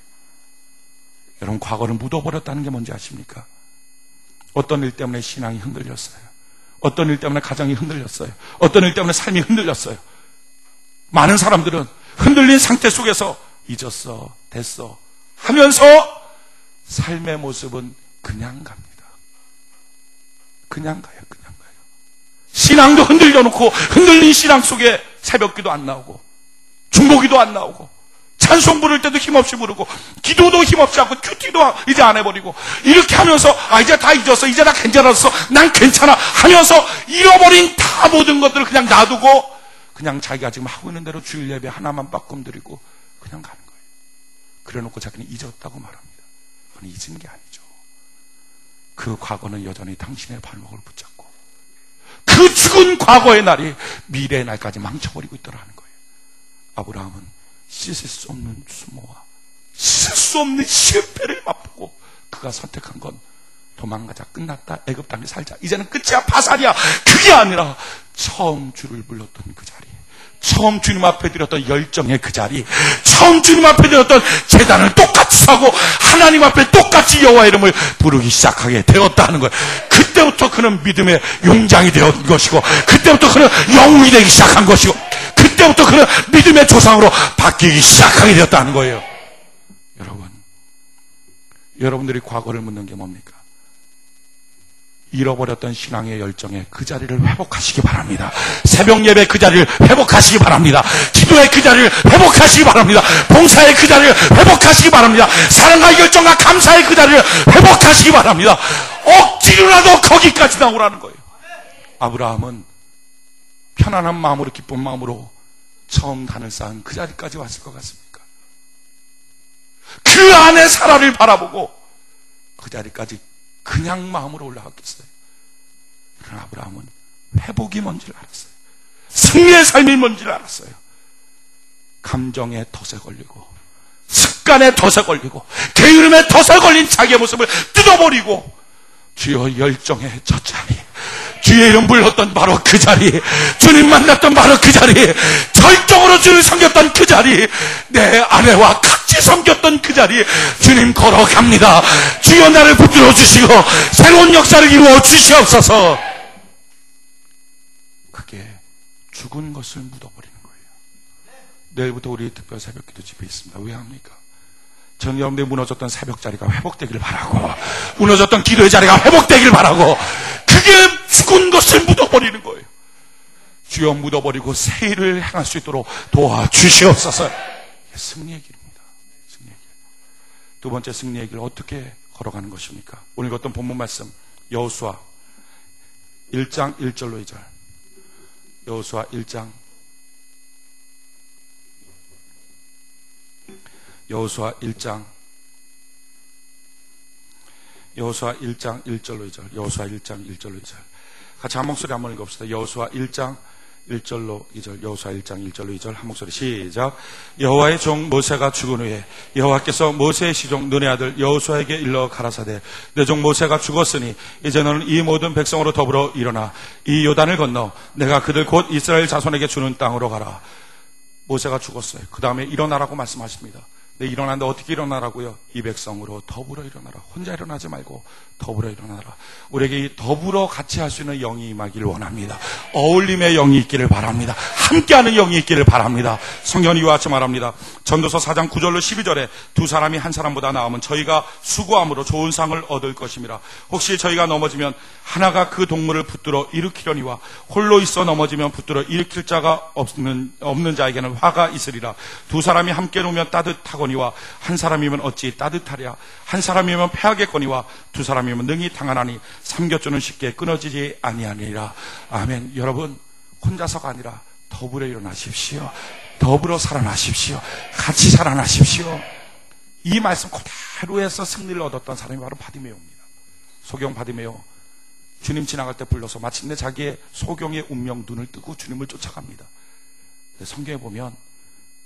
여러분, 과거를 묻어버렸다는 게 뭔지 아십니까? 어떤 일 때문에 신앙이 흔들렸어요. 어떤 일 때문에 가정이 흔들렸어요. 어떤 일 때문에 삶이 흔들렸어요. 많은 사람들은 흔들린 상태 속에서 잊었어, 됐어 하면서 삶의 모습은 그냥 갑니다. 그냥 가요. 신앙도 흔들려 놓고 흔들린 신앙 속에 새벽기도 안 나오고 중보기도 안 나오고 찬송 부를 때도 힘없이 부르고 기도도 힘없이 하고 큐티도 이제 안 해버리고 이렇게 하면서 이제 다 잊었어, 이제 나 괜찮았어, 난 괜찮아 하면서 잃어버린 다 모든 것들을 그냥 놔두고 그냥 자기가 지금 하고 있는 대로 주일 예배 하나만 빠끔 드리고 그냥 가는 거예요. 그래놓고 자기는 잊었다고 말합니다. 그건 잊은 게 아니죠. 그 과거는 여전히 당신의 발목을 붙잡고 그 죽은 과거의 날이 미래의 날까지 망쳐버리고 있더라는 거예요. 아브라함은 씻을 수 없는 수모와 씻을 수 없는 실패를 맛보고 그가 선택한 건 도망가자, 끝났다, 애굽 땅에 살자, 이제는 끝이야, 파살이야, 그게 아니라 처음 주를 불렀던 그 자리, 처음 주님 앞에 드렸던 열정의 그 자리, 처음 주님 앞에 드렸던 제단을 똑같이 사고 하나님 앞에 똑같이 여호와 이름을 부르기 시작하게 되었다 하는 거예요. 그때부터 그는 믿음의 용장이 되었던 것이고, 그때부터 그는 영웅이 되기 시작한 것이고, 그때부터 그는 믿음의 조상으로 바뀌기 시작하게 되었다는 거예요. 여러분들이 과거를 묻는 게 뭡니까? 잃어버렸던 신앙의 열정에 그 자리를 회복하시기 바랍니다. 새벽 예배 그 자리를 회복하시기 바랍니다. 기도의 그 자리를 회복하시기 바랍니다. 봉사의 그 자리를 회복하시기 바랍니다. 사랑과 열정과 감사의 그 자리를 회복하시기 바랍니다. 억지로라도 거기까지 나오라는 거예요. 아브라함은 편안한 마음으로 기쁜 마음으로 처음 단을 쌓은 그 자리까지 왔을 것 같습니까? 그 안에 사라를 바라보고 그 자리까지 그냥 마음으로 올라갔겠어요? 그러나 아브라함은 회복이 뭔지를 알았어요. 승리의 삶이 뭔지를 알았어요. 감정의 덫에 걸리고 습관의 덫에 걸리고 게으름의 덫에 걸린 자기의 모습을 뜯어버리고 주여 열정의 저 자리, 주의 이름 불렀던 바로 그 자리, 주님 만났던 바로 그 자리, 절정으로 주를 섬겼던 그 자리, 내 아내와 같이 섬겼던 그 자리, 주님 걸어갑니다. 주여 나를 붙들어 주시고 새로운 역사를 이루어 주시옵소서. 그게 죽은 것을 묻어버리는 거예요. 내일부터 우리 특별 새벽기도 집회 있습니다. 왜 합니까? 전 여러분들이 무너졌던 새벽 자리가 회복되기를 바라고, 무너졌던 기도의 자리가 회복되기를 바라고, 그게 죽은 것을 묻어버리는 거예요. 주여 묻어버리고 새 일을 행할 수 있도록 도와주시옵소서. 승리의 길입니다. 승리의 길. 두 번째 승리의 길 어떻게 걸어가는 것입니까? 오늘 읽었던 본문 말씀 여호수아 1장 1절로 2절. 여호수아 1장 1장 1절로 2절. 여호수아 1장 1절로 2절. 같이 한 목소리 한번 읽읍시다. 여호수아 1장 1절로 2절. 여호수아 1장 1절로 2절. 한 목소리 시작. 여호와의 종 모세가 죽은 후에 여호와께서 모세의 시종 눈의 아들 여호수아에게 일러 가라사대 내 종 모세가 죽었으니 이제 너는 이 모든 백성으로 더불어 일어나 이 요단을 건너 내가 그들 곧 이스라엘 자손에게 주는 땅으로 가라. 모세가 죽었어요. 그 다음에 일어나라고 말씀하십니다. 네, 일어나는데 어떻게 일어나라고요? 이 백성으로 더불어 일어나라. 혼자 일어나지 말고 더불어 일어나라. 우리에게 이 더불어 같이 할 수 있는 영이 임하기를 원합니다. 어울림의 영이 있기를 바랍니다. 함께하는 영이 있기를 바랍니다. 성경은 이와 같이 말합니다. 전도서 4장 9절로 12절에 두 사람이 한 사람보다 나으면 저희가 수고함으로 좋은 상을 얻을 것입니다. 혹시 저희가 넘어지면 하나가 그 동물을 붙들어 일으키려니와 홀로 있어 넘어지면 붙들어 일으킬 자가 없는 자에게는 화가 있으리라. 두 사람이 함께 놓으면 따뜻하거니와 한 사람이면 어찌 따뜻하랴. 한 사람이면 패하겠거니와 두 사람이면 능히 당하나니 삼겹줄은 쉽게 끊어지지 아니하니라. 아멘. 여러분 혼자서가 아니라 더불어 일어나십시오. 더불어 살아나십시오. 같이 살아나십시오. 이 말씀 그대로 해서 승리를 얻었던 사람이 바로 바디메오입니다. 소경 바디메오. 주님 지나갈 때 불러서 마침내 자기의 소경의 운명 눈을 뜨고 주님을 쫓아갑니다. 성경에 보면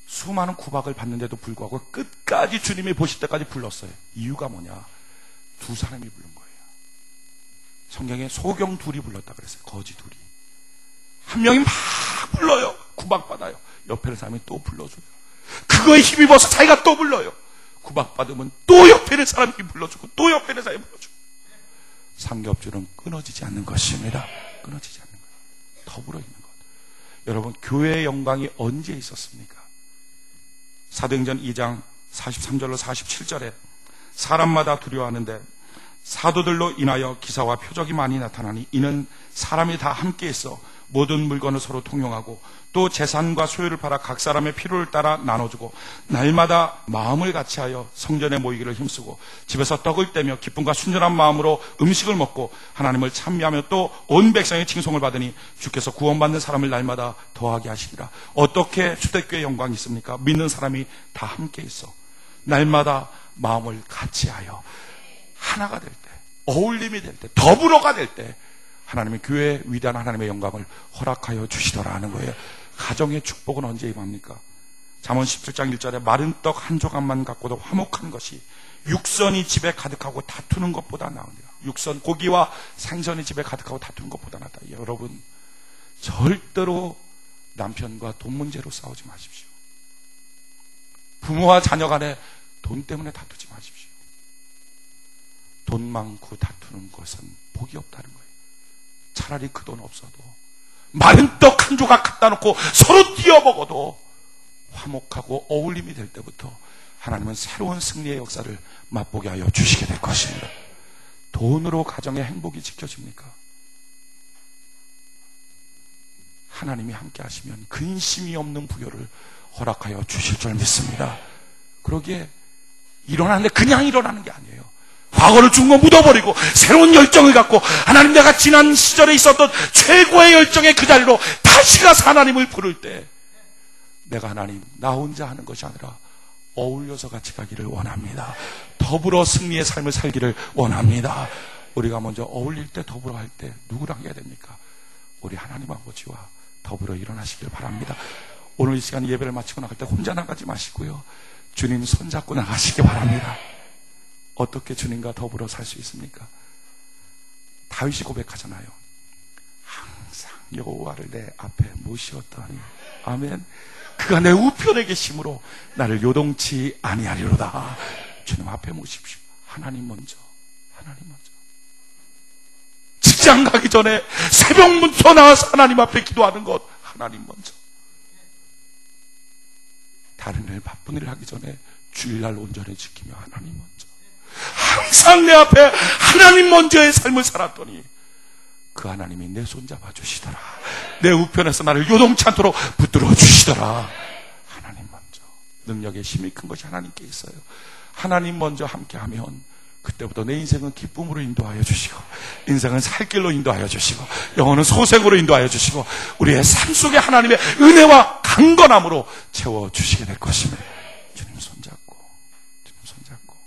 수많은 구박을 받는데도 불구하고 끝까지 주님이 보실 때까지 불렀어요. 이유가 뭐냐? 두 사람이 부른 거예요. 성경에 소경 둘이 불렀다 그랬어요. 거지 둘이. 한 명이 막 불러요. 구박받아요. 옆에 있는 사람이 또 불러줘요. 그거에 힘입어서 자기가 또 불러요. 구박받으면 또 옆에 있는 사람이 불러주고 또 옆에 있는 사람이 불러주고. 삼겹줄은 끊어지지 않는 것입니다. 끊어지지 않는 것. 더불어 있는 것. 여러분 교회의 영광이 언제 있었습니까? 사도행전 2장 43절로 47절에 사람마다 두려워하는데 사도들로 인하여 기사와 표적이 많이 나타나니 이는 사람이 다 함께 있어 모든 물건을 서로 통용하고 또 재산과 소유를 팔아 각 사람의 필요를 따라 나눠주고 날마다 마음을 같이하여 성전에 모이기를 힘쓰고 집에서 떡을 떼며 기쁨과 순전한 마음으로 음식을 먹고 하나님을 찬미하며 또 온 백성의 칭송을 받으니 주께서 구원받는 사람을 날마다 더하게 하시리라. 어떻게 초대교회의 영광이 있습니까? 믿는 사람이 다 함께 있어 날마다 마음을 같이하여 하나가 될 때, 어울림이 될 때, 더불어가 될 때 하나님의 교회의 위대한 하나님의 영광을 허락하여 주시더라 하는 거예요. 가정의 축복은 언제 임합니까? 잠언 17장 1절에 마른 떡 한 조각만 갖고도 화목한 것이 육선이 집에 가득하고 다투는 것보다 나으니라. 육선, 고기와 생선이 집에 가득하고 다투는 것보다 낫다. 여러분 절대로 남편과 돈 문제로 싸우지 마십시오. 부모와 자녀 간에 돈 때문에 다투지 마십시오. 돈 많고 다투는 것은 복이 없다는 거예요. 차라리 그 돈 없어도 마른 떡 한 조각 갖다 놓고 서로 띄어 먹어도 화목하고 어울림이 될 때부터 하나님은 새로운 승리의 역사를 맛보게 하여 주시게 될 것입니다. 돈으로 가정의 행복이 지켜집니까? 하나님이 함께 하시면 근심이 없는 부여를 허락하여 주실 줄 믿습니다. 그러기에 일어나는데 그냥 일어나는 게 아니에요. 과거를 중고 묻어버리고 새로운 열정을 갖고 하나님, 내가 지난 시절에 있었던 최고의 열정의 그 자리로 다시 가서 하나님을 부를 때 내가 하나님, 나 혼자 하는 것이 아니라 어울려서 같이 가기를 원합니다. 더불어 승리의 삶을 살기를 원합니다. 우리가 먼저 어울릴 때, 더불어 할 때 누구랑 해야 됩니까? 우리 하나님 아버지와 더불어 일어나시길 바랍니다. 오늘 이 시간 예배를 마치고 나갈 때 혼자 나가지 마시고요, 주님 손잡고 나가시기 바랍니다. 어떻게 주님과 더불어 살 수 있습니까? 다윗이 고백하잖아요. 항상 여호와를 내 앞에 모시었더니, 아멘, 그가 내 우편에 계심으로 나를 요동치 아니하리로다. 주님 앞에 모십시오. 하나님 먼저, 하나님 먼저. 직장 가기 전에 새벽부터 나와서 하나님 앞에 기도하는 것, 하나님 먼저. 다른 일, 바쁜 일을 하기 전에 주일날 온전히 지키며 하나님 먼저. 항상 내 앞에 하나님 먼저의 삶을 살았더니 그 하나님이 내 손 잡아주시더라. 내 우편에서 나를 요동치 않도록 붙들어 주시더라. 하나님 먼저. 능력의 힘이 큰 것이 하나님께 있어요. 하나님 먼저 함께하면 그때부터 내 인생은 기쁨으로 인도하여 주시고, 인생은 살 길로 인도하여 주시고, 영혼은 소생으로 인도하여 주시고, 우리의 삶 속에 하나님의 은혜와 강건함으로 채워주시게 될 것입니다. 주님 손잡고, 주님 손잡고.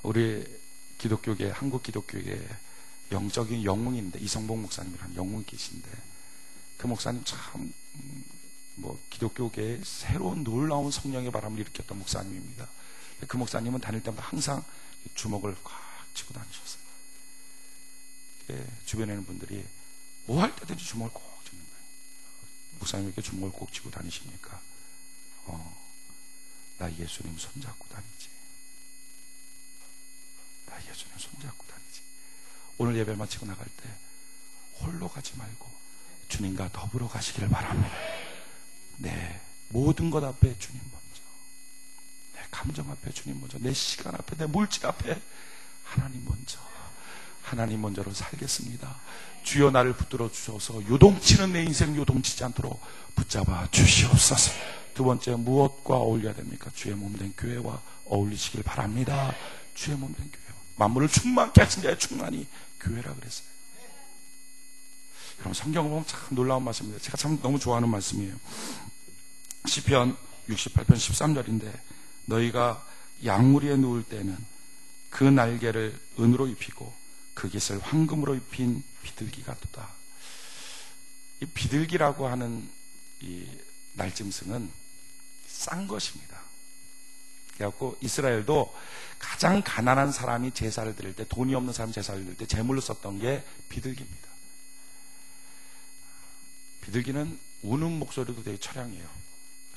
우리 기독교계, 한국 기독교계 영적인 영웅인데, 이성복 목사님이라는 영웅이 계신데, 그 목사님 참 기독교계에 새로운 놀라운 성령의 바람을 일으켰던 목사님입니다. 그 목사님은 다닐 때마다 항상 주먹을 꽉 쥐고 다니셨어요. 주변에 있는 분들이 뭐 할 때든지 주먹을 꼭 쥐는 거예요. 목사님 이렇게 주먹을 꼭 쥐고 다니십니까? 나 예수님 손잡고 다니지. 나 예수님 손잡고 다니지. 오늘 예배 마치고 나갈 때 홀로 가지 말고 주님과 더불어 가시기를 바랍니다. 네, 모든 것 앞에 주님 먼저, 내 감정 앞에 주님 먼저, 내 시간 앞에, 내 물질 앞에 하나님 먼저, 하나님 먼저로 살겠습니다. 주여 나를 붙들어 주셔서 요동치는 내 인생 요동치지 않도록 붙잡아 주시옵소서. 두 번째, 무엇과 어울려야 됩니까? 주의 몸된 교회와 어울리시길 바랍니다. 주의 몸된 교회, 만물을 충만케 하신 자의 충만이 교회라 그랬어요. 여러분, 성경을 보면 참 놀라운 말씀입니다. 제가 참 너무 좋아하는 말씀이에요. 시편 68편 13절인데, 너희가 양무리에 누울 때는 그 날개를 은으로 입히고 그 깃을 황금으로 입힌 비둘기 같도다. 이 비둘기라고 하는 이 날짐승은 싼 것입니다. 그래갖고 이스라엘도 가장 가난한 사람이 제사를 드릴 때, 돈이 없는 사람이 제사를 드릴 때 제물로 썼던 게 비둘기입니다. 비둘기는 우는 목소리도 되게 처량해요.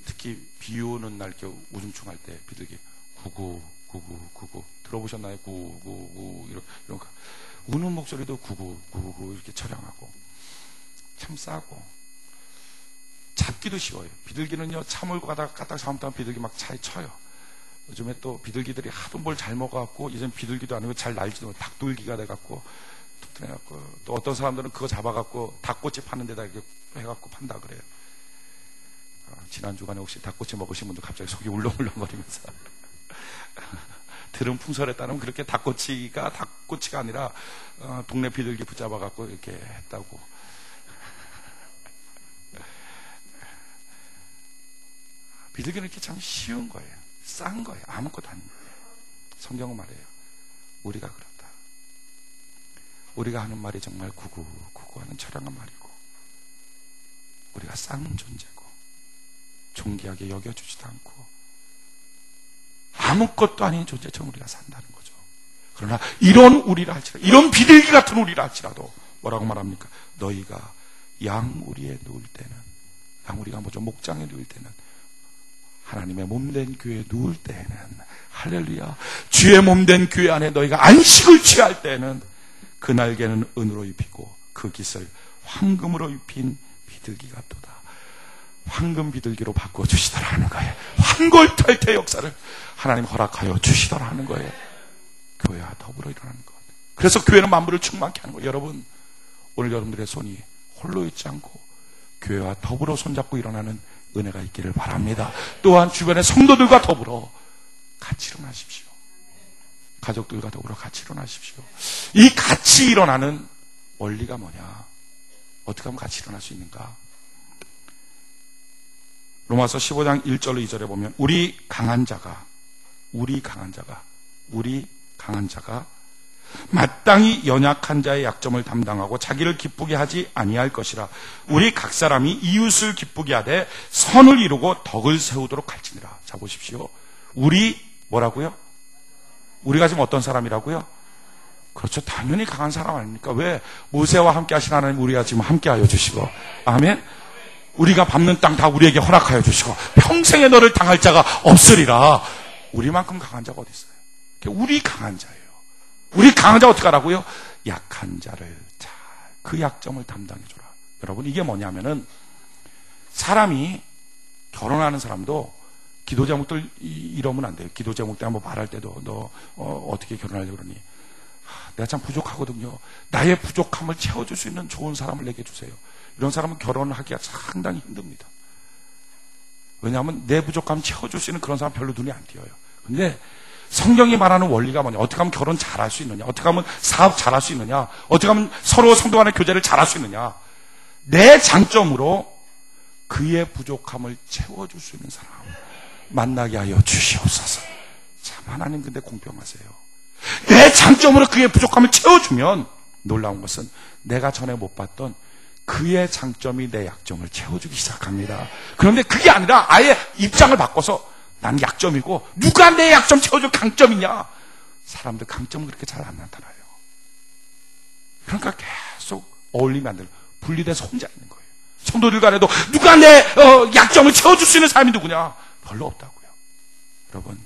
특히 비 오는 날 이렇게 우중충 할 때 비둘기 구구 구구 구구 들어보셨나요? 구구구 이런 거. 우는 목소리도 구구 구구 이렇게 처량하고 참 싸고 잡기도 쉬워요. 비둘기는요, 참을 까딱 잘못하면 비둘기 막 차에 쳐요. 요즘에 또 비둘기들이 하도 뭘 잘 먹어갖고 이젠 비둘기도 아니고 잘 날지도 못하고 닭돌기가 돼갖고 툭툭해갖고, 또 어떤 사람들은 그거 잡아갖고 닭꼬치 파는 데다 이렇게 해갖고 판다 그래요. 지난 주간에 혹시 닭꼬치 먹으신 분들 갑자기 속이 울렁울렁거리면서 들은 풍설에 따르면 그렇게 닭꼬치가 아니라 동네 비둘기 붙잡아갖고 이렇게 했다고. 비둘기는 이렇게 참 쉬운 거예요. 싼 거예요. 아무것도 아닙니다. 성경은 말해요. 우리가 그렇다. 우리가 하는 말이 정말 구구하는 처량한 말이고, 우리가 싼 존재고 존귀하게 여겨주지도 않고 아무것도 아닌 존재처럼 우리가 산다는 거죠. 그러나 이런 우리라 할지라도, 이런 비둘기 같은 우리라 할지라도 뭐라고 말합니까? 너희가 양우리에 누울 때는, 양우리가 뭐죠? 목장에 누울 때는, 하나님의 몸된 교회에 누울 때는, 할렐루야, 주의 몸된 교회 안에 너희가 안식을 취할 때는 그 날개는 은으로 입히고 그 깃을 황금으로 입힌 비둘기 같도다. 황금 비둘기로 바꿔주시더라 하는 거예요. 환골탈태 역사를 하나님 허락하여 주시더라 하는 거예요. 교회와 더불어 일어나는 것. 그래서 교회는 만물을 충만케 하는 거예요. 여러분, 오늘 여러분들의 손이 홀로 있지 않고 교회와 더불어 손잡고 일어나는 은혜가 있기를 바랍니다. 또한 주변의 성도들과 더불어 같이 일어나십시오. 가족들과 더불어 같이 일어나십시오. 이 같이 일어나는 원리가 뭐냐? 어떻게 하면 같이 일어날 수 있는가? 로마서 15장 1절로 2절에 보면 우리 강한 자가 마땅히 연약한 자의 약점을 담당하고 자기를 기쁘게 하지 아니할 것이라. 우리 각 사람이 이웃을 기쁘게 하되 선을 이루고 덕을 세우도록 할지니라. 자, 보십시오. 우리 뭐라고요? 우리가 지금 어떤 사람이라고요? 그렇죠. 당연히 강한 사람 아닙니까? 왜? 모세와 함께 하신 하나님 우리가 지금 함께 하여 주시고, 아멘. 우리가 밟는 땅 다 우리에게 허락하여 주시고 평생에 너를 당할 자가 없으리라. 우리만큼 강한 자가 어디 있어요? 우리 강한 자예요. 우리 강한 자 어떻게 하라고요? 약한 자를 잘 그 약점을 담당해줘라. 여러분, 이게 뭐냐면은 사람이 결혼하는 사람도 기도 제목들 이러면 안 돼요. 기도 제목 때 한번 말할 때도 너 어떻게 결혼하려고 그러니? 내가 참 부족하거든요. 나의 부족함을 채워줄 수 있는 좋은 사람을 내게 주세요. 이런 사람은 결혼을 하기가 상당히 힘듭니다. 왜냐하면 내 부족함 채워줄 수 있는 그런 사람 별로 눈에 안 띄어요. 근데 성경이 말하는 원리가 뭐냐? 어떻게 하면 결혼 잘할 수 있느냐? 어떻게 하면 사업 잘할 수 있느냐? 어떻게 하면 서로 성도 간의 교제를 잘할 수 있느냐? 내 장점으로 그의 부족함을 채워줄 수 있는 사람 만나게 하여 주시옵소서. 참, 하나님 근데 공평하세요. 내 장점으로 그의 부족함을 채워주면 놀라운 것은 내가 전에 못 봤던 그의 장점이 내 약점을 채워주기 시작합니다. 그런데 그게 아니라 아예 입장을 바꿔서 난 약점이고 누가 내 약점 채워줄 강점이냐? 사람들 강점은 그렇게 잘 안 나타나요. 그러니까 계속 어울리면 안 돼요. 분리돼서 혼자 있는 거예요. 성도들 간에도 누가 내 약점을 채워줄 수 있는 사람이 누구냐? 별로 없다고요. 여러분,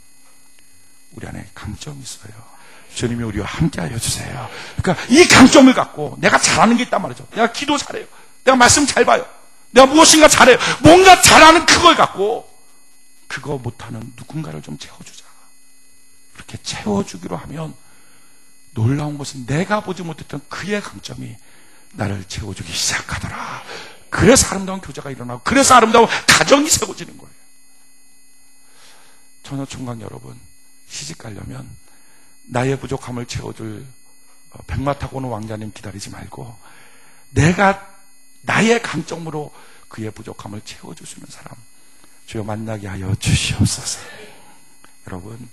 우리 안에 강점이 있어요. 주님이 우리와 함께 하여 주세요. 그러니까 이 강점을 갖고 내가 잘하는 게 있단 말이죠. 내가 기도 잘해요. 내가 말씀 잘 봐요. 내가 무엇인가 잘해요. 뭔가 잘하는 그걸 갖고 그거 못하는 누군가를 좀 채워주자. 그렇게 채워주기로 하면 놀라운 것은 내가 보지 못했던 그의 강점이 나를 채워주기 시작하더라. 그래서 아름다운 교제가 일어나고 그래서 아름다운 가정이 세워지는 거예요. 처녀총각 여러분, 시집 가려면 나의 부족함을 채워줄 백마 타고 오는 왕자님 기다리지 말고 내가 나의 강점으로 그의 부족함을 채워줄 수 있는 사람 주여 만나게 하여 주시옵소서. 여러분,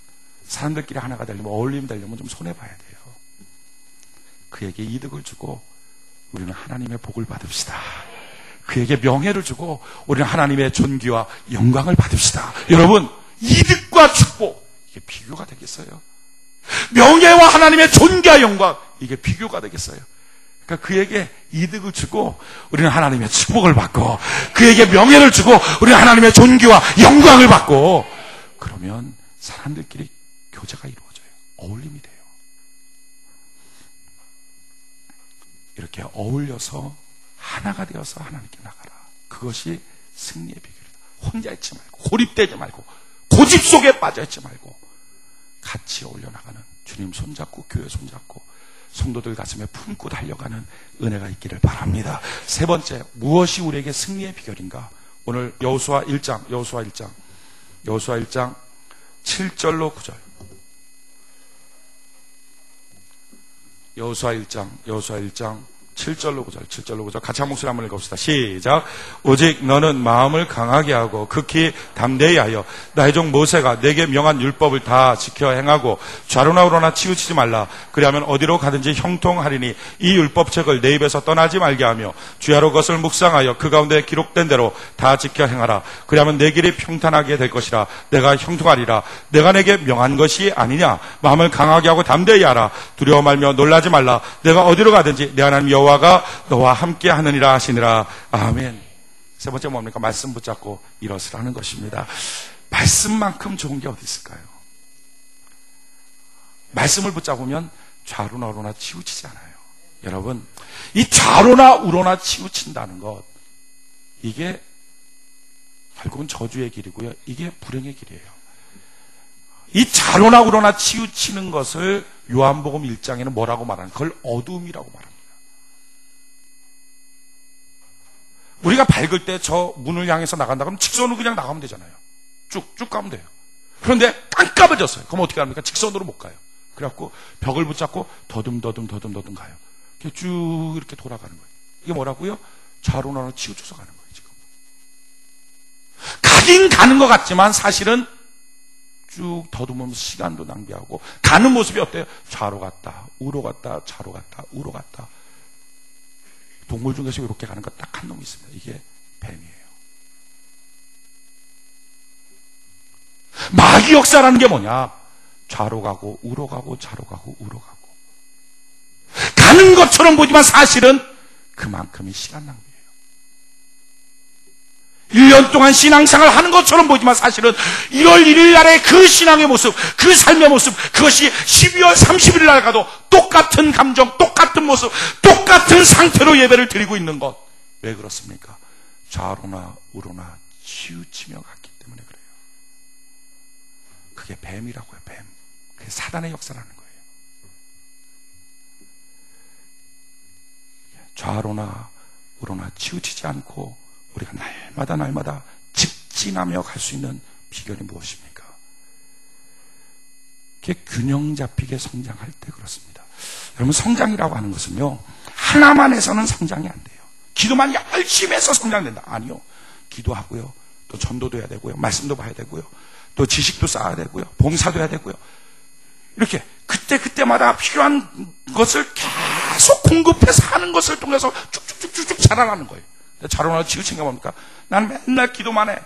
사람들끼리 하나가 되려면, 어울림 되려면 좀 손해봐야 돼요. 그에게 이득을 주고 우리는 하나님의 복을 받읍시다. 그에게 명예를 주고 우리는 하나님의 존귀와 영광을 받읍시다. 여러분, 이득과 축복, 이게 비교가 되겠어요? 명예와 하나님의 존귀와 영광, 이게 비교가 되겠어요? 그러니까 그에게 이득을 주고 우리는 하나님의 축복을 받고 그에게 명예를 주고 우리는 하나님의 존귀와 영광을 받고 그러면 사람들끼리 교제가 이루어져요. 어울림이 돼요. 이렇게 어울려서 하나가 되어서 하나님께 나가라. 그것이 승리의 비결이다. 혼자 있지 말고, 고립되지 말고, 고집 속에 빠져 있지 말고 같이 어울려 나가는, 주님 손잡고 교회 손잡고 성도들 가슴에 품고 달려가는 은혜가 있기를 바랍니다. 세 번째, 무엇이 우리에게 승리의 비결인가? 오늘 여호수아 1장 7절로 9절. 여호수아 1장 7절로 9절 같이 한 목소리 한번 읽어봅시다. 시작. 오직 너는 마음을 강하게 하고 극히 담대히 하여 나의 종 모세가 내게 명한 율법을 다 지켜 행하고 좌로나 우로나 치우치지 말라. 그리하면 어디로 가든지 형통하리니 이 율법책을 내 입에서 떠나지 말게 하며 주야로 그것을 묵상하여 그 가운데 기록된 대로 다 지켜 행하라. 그리하면 내 길이 평탄하게 될 것이라. 내가 형통하리라. 내가 내게 명한 것이 아니냐. 마음을 강하게 하고 담대히 하라. 두려워 말며 놀라지 말라. 내가 어디로 가든지 내 하나님 여호와가 너와 함께 하느니라 하시니라. 아멘. 세 번째 뭡니까? 말씀 붙잡고 일어서라는 것입니다. 말씀만큼 좋은 게 어디 있을까요? 말씀을 붙잡으면 좌로나 우로나 치우치지 않아요. 여러분, 이 좌로나 우로나 치우친다는 것, 이게 결국은 저주의 길이고요. 이게 불행의 길이에요. 이 좌로나 우로나 치우치는 것을 요한복음 1장에는 뭐라고 말하는? 그걸 어두움이라고 말합니다. 우리가 밝을 때 저 문을 향해서 나간다 그러면 직선으로 그냥 나가면 되잖아요. 쭉 가면 돼요. 그런데 깜깜해졌어요. 그럼 어떻게 합니까? 직선으로 못 가요. 그래갖고 벽을 붙잡고 더듬 가요. 이렇게 쭉 이렇게 돌아가는 거예요. 이게 뭐라고요? 좌로나로 치우쳐서 가는 거예요, 지금. 가긴 가는 것 같지만 사실은 쭉 더듬으면서 시간도 낭비하고, 가는 모습이 어때요? 좌로 갔다, 우로 갔다, 좌로 갔다, 우로 갔다. 동물 중에서 이렇게 가는 거 딱 한 놈이 있습니다. 이게 뱀이에요. 마귀 역사라는 게 뭐냐? 좌로 가고 우로 가고 좌로 가고 우로 가고, 가는 것처럼 보지만 사실은 그만큼의 시간 낭비예요. 1년 동안 신앙생활을 하는 것처럼 보지만 사실은 1월 1일 날의 그 신앙의 모습, 그 삶의 모습, 그것이 12월 30일 날 가도 똑같은 감정, 똑같은 모습, 똑같은 상태로 예배를 드리고 있는 것. 왜 그렇습니까? 좌로나 우로나 치우치며 갔기 때문에 그래요. 그게 뱀이라고요, 뱀. 그게 사단의 역사라는 거예요. 좌로나 우로나 치우치지 않고 우리가 날마다 직진하며 갈 수 있는 비결이 무엇입니까? 그게 균형 잡히게 성장할 때 그렇습니다. 여러분, 성장이라고 하는 것은요, 하나만 해서는 성장이 안 돼요. 기도만 열심히 해서 성장된다. 아니요. 기도하고요, 또 전도도 해야 되고요, 말씀도 봐야 되고요, 또 지식도 쌓아야 되고요, 봉사도 해야 되고요. 이렇게 그때마다 필요한 것을 계속 공급해서 하는 것을 통해서 쭉쭉쭉쭉 자라나는 거예요. 좌로나 치우친 게 뭡니까? 난 맨날 기도만 해.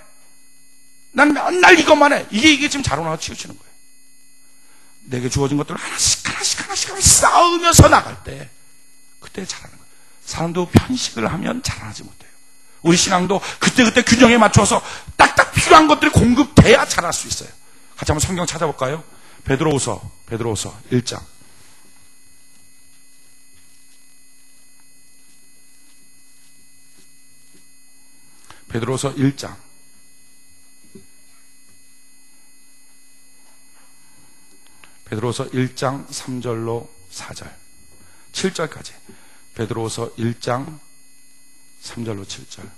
난 맨날 이것만 해. 이게 지금 좌로나 치우치는 거예요. 내게 주어진 것들을 하나씩 쌓으면서 나갈 때, 그때 자라는 거예요. 사람도 편식을 하면 자라나지 못해요. 우리 신앙도 그때 균형에 맞춰서 딱딱 필요한 것들이 공급돼야 자랄 수 있어요. 같이 한번 성경 찾아볼까요? 베드로후서 1장. 베드로후서 1장. 베드로후서 1장 3절로 4절, 7절까지. 베드로후서 1장 3절로 7절.